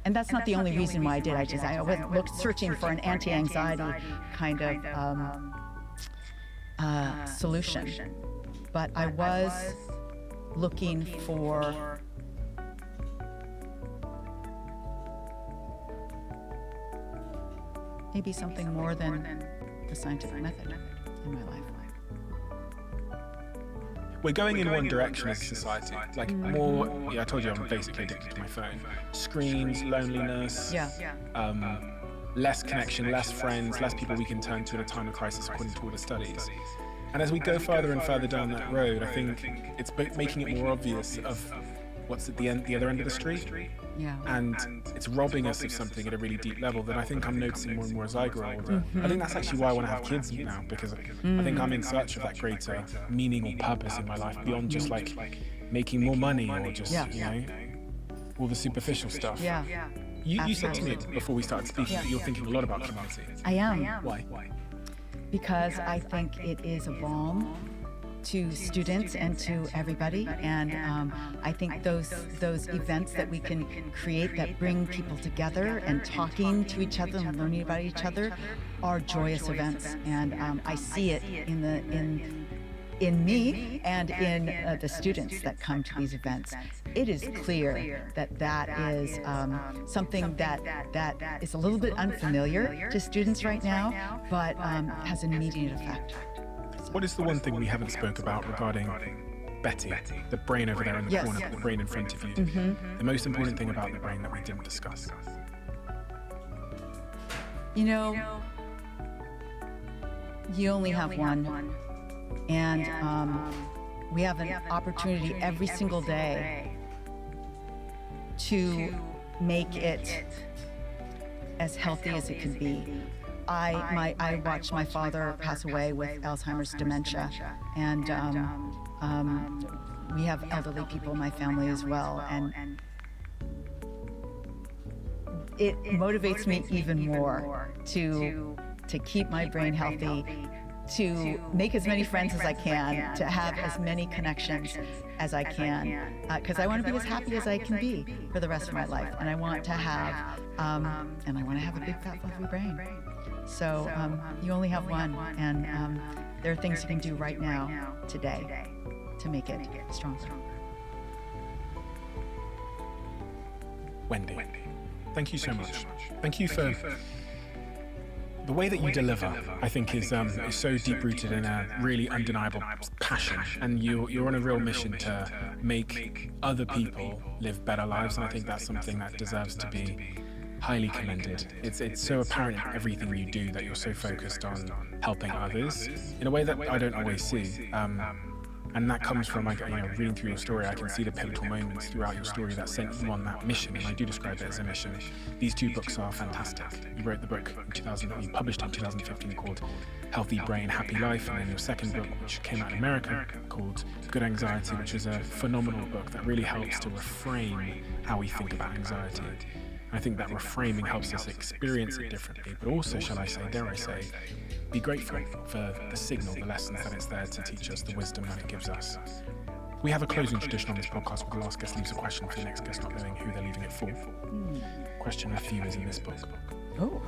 And that's not the only reason why I did. I wasn't searching for an anti-anxiety kind of solution, but I was looking for maybe something more than the scientific method in my life. We're going in one direction as a society, like more, I told you I'm basically addicted to my phone. Screens, loneliness, less connection, less friends, less people we can turn to in a time of crisis according to all the studies. And as we go further and further down that road, I think it's making it more obvious of what's at the other end of the street. Yeah. And it's robbing us of something at a really deep level that I think I'm noticing more and more as I grow older. I think that's actually why I want to have kids now, because I think I'm in search of that greater meaning or purpose in my life beyond just like making more money or just, all the superficial stuff. Yeah. You said to me before we started speaking that you're thinking a lot about community. I am. Why? Because I think it is a balm to students and to everybody, and I think those events that we can create that bring people together and talking to each other and learning about each other are joyous events, and I see it in me and in the students that come to these events. It is clear that is something that is a little bit unfamiliar to students right now, but has an immediate effect. What is the one thing we haven't spoke about regarding Betty, the brain over there in the corner, the brain in front of you? The most important thing about the brain that we didn't discuss? You only have one. And we have an opportunity every single day to make it as healthy as it can be. I watched my father pass away with Alzheimer's dementia, and we have elderly people in my family as well, and it motivates me even more to keep my brain healthy, to make as many friends as I can, to have as many connections as I can, because I want to be as happy as I can be for the rest of my life, and I want to have a big fat fluffy brain. So you only have one, and there are things you can do right now, today, to make it stronger. Wendy, thank you so much. Thank you for the way that you deliver. I think is so deep-rooted in a really undeniable passion, and you're on a real mission to make other people live better lives, and I think that's something that deserves to be highly commended. It's so apparent in everything you do that you're so focused on helping others in a way that I don't always see. And that comes from, reading through your story, I can see the pivotal moments throughout your story that sent you on that mission, and I do describe it as a mission. These two books are fantastic. You wrote the book you published in 2015 called Healthy Brain, Happy Life, and then your second book, which came out in America, called Good Anxiety, which is a phenomenal book that really helps to reframe how we think about anxiety. I think that reframing helps us experience it differently, but also, shall I say, dare I say, be grateful for the signal, the lessons that it's there to teach us, the wisdom that it gives us. We have a closing tradition on this podcast where the last guest leaves a question for the next guest, not knowing who they're leaving it for. Question a few is in this book. Oh.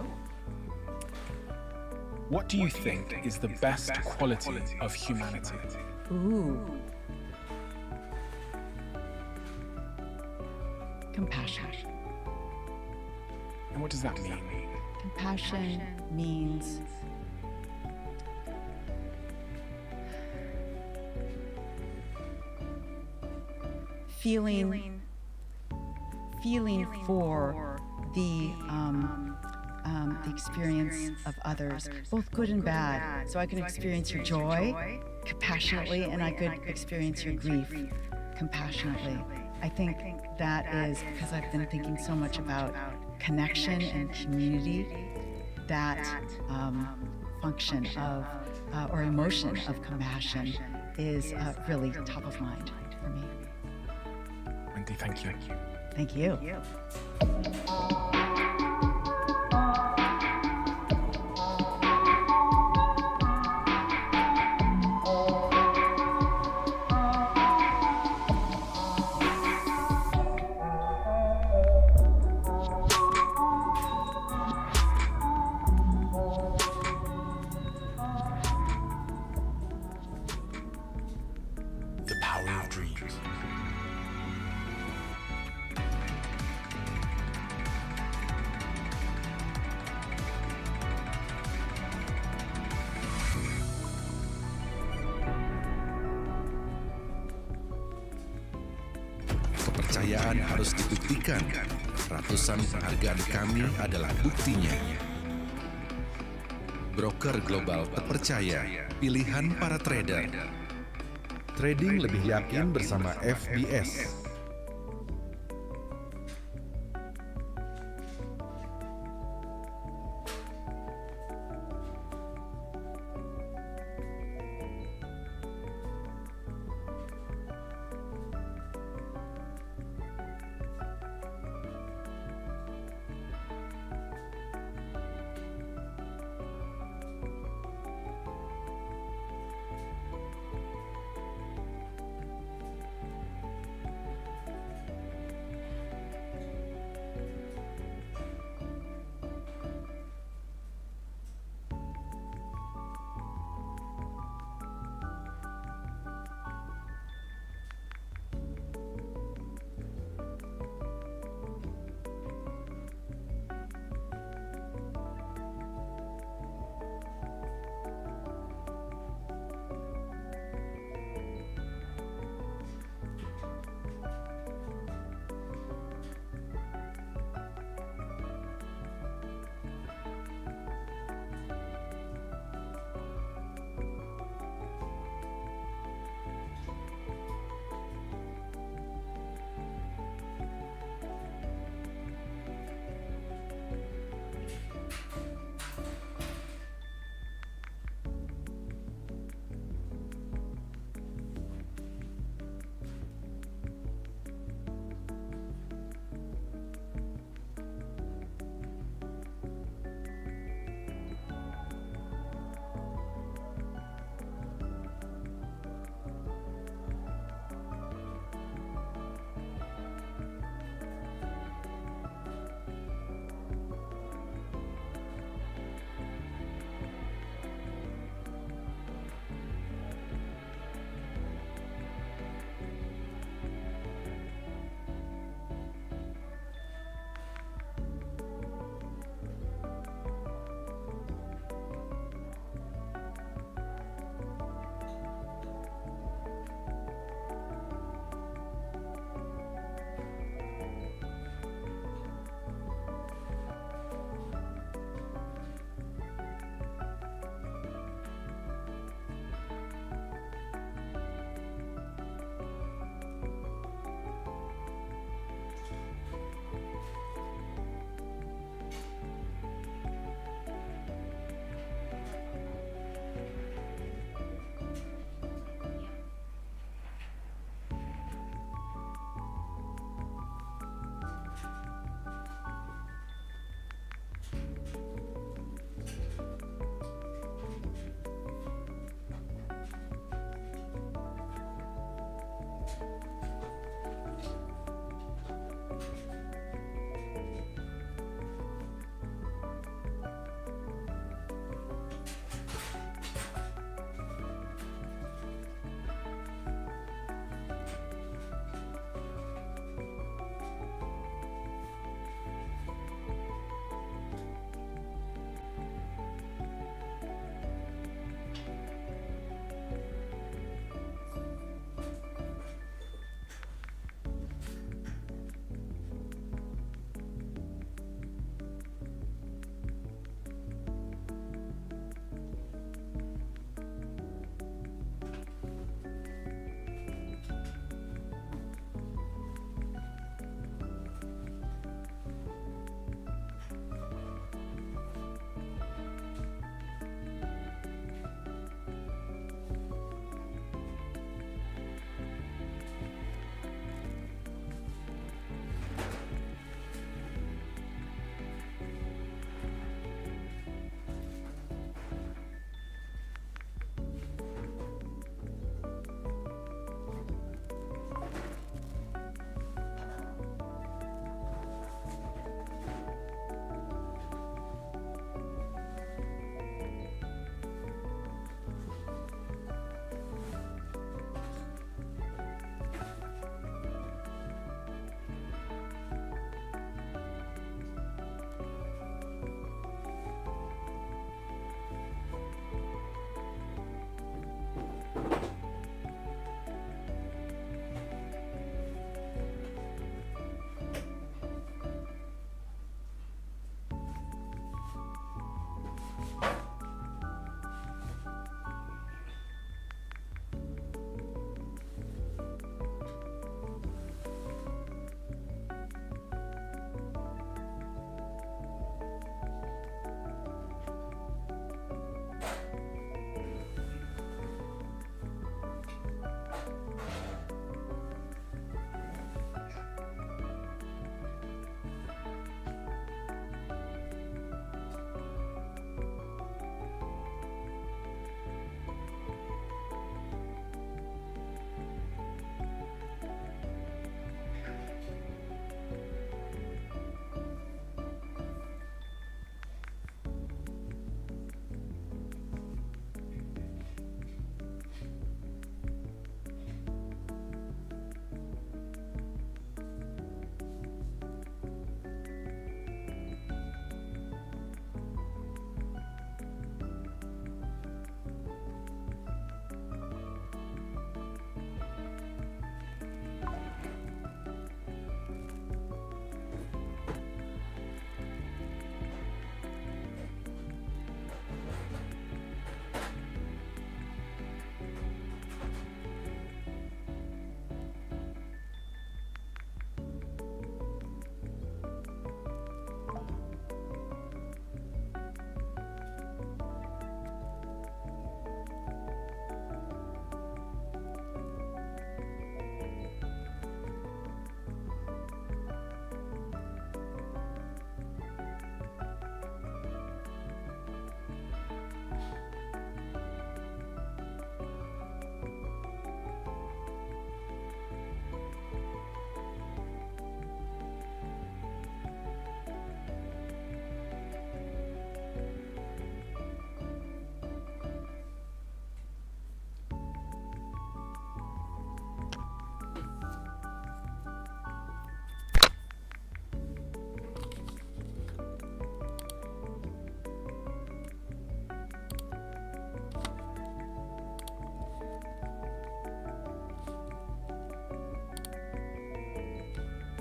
What do you think is the best quality of humanity? Ooh. Compassion. And what does that mean? Compassion means feeling for the experience of others, both good and bad. So I can experience your joy compassionately, and I could experience your grief compassionately. I think that is because I've been thinking so much about connection and community, that function of or emotion of compassion is really top of mind for me. Wendy, thank you. Thank you. Kepercayaan harus dibuktikan. Ratusan penghargaan kami adalah buktinya. Broker global terpercaya, pilihan para trader. Trading lebih yakin bersama FBS.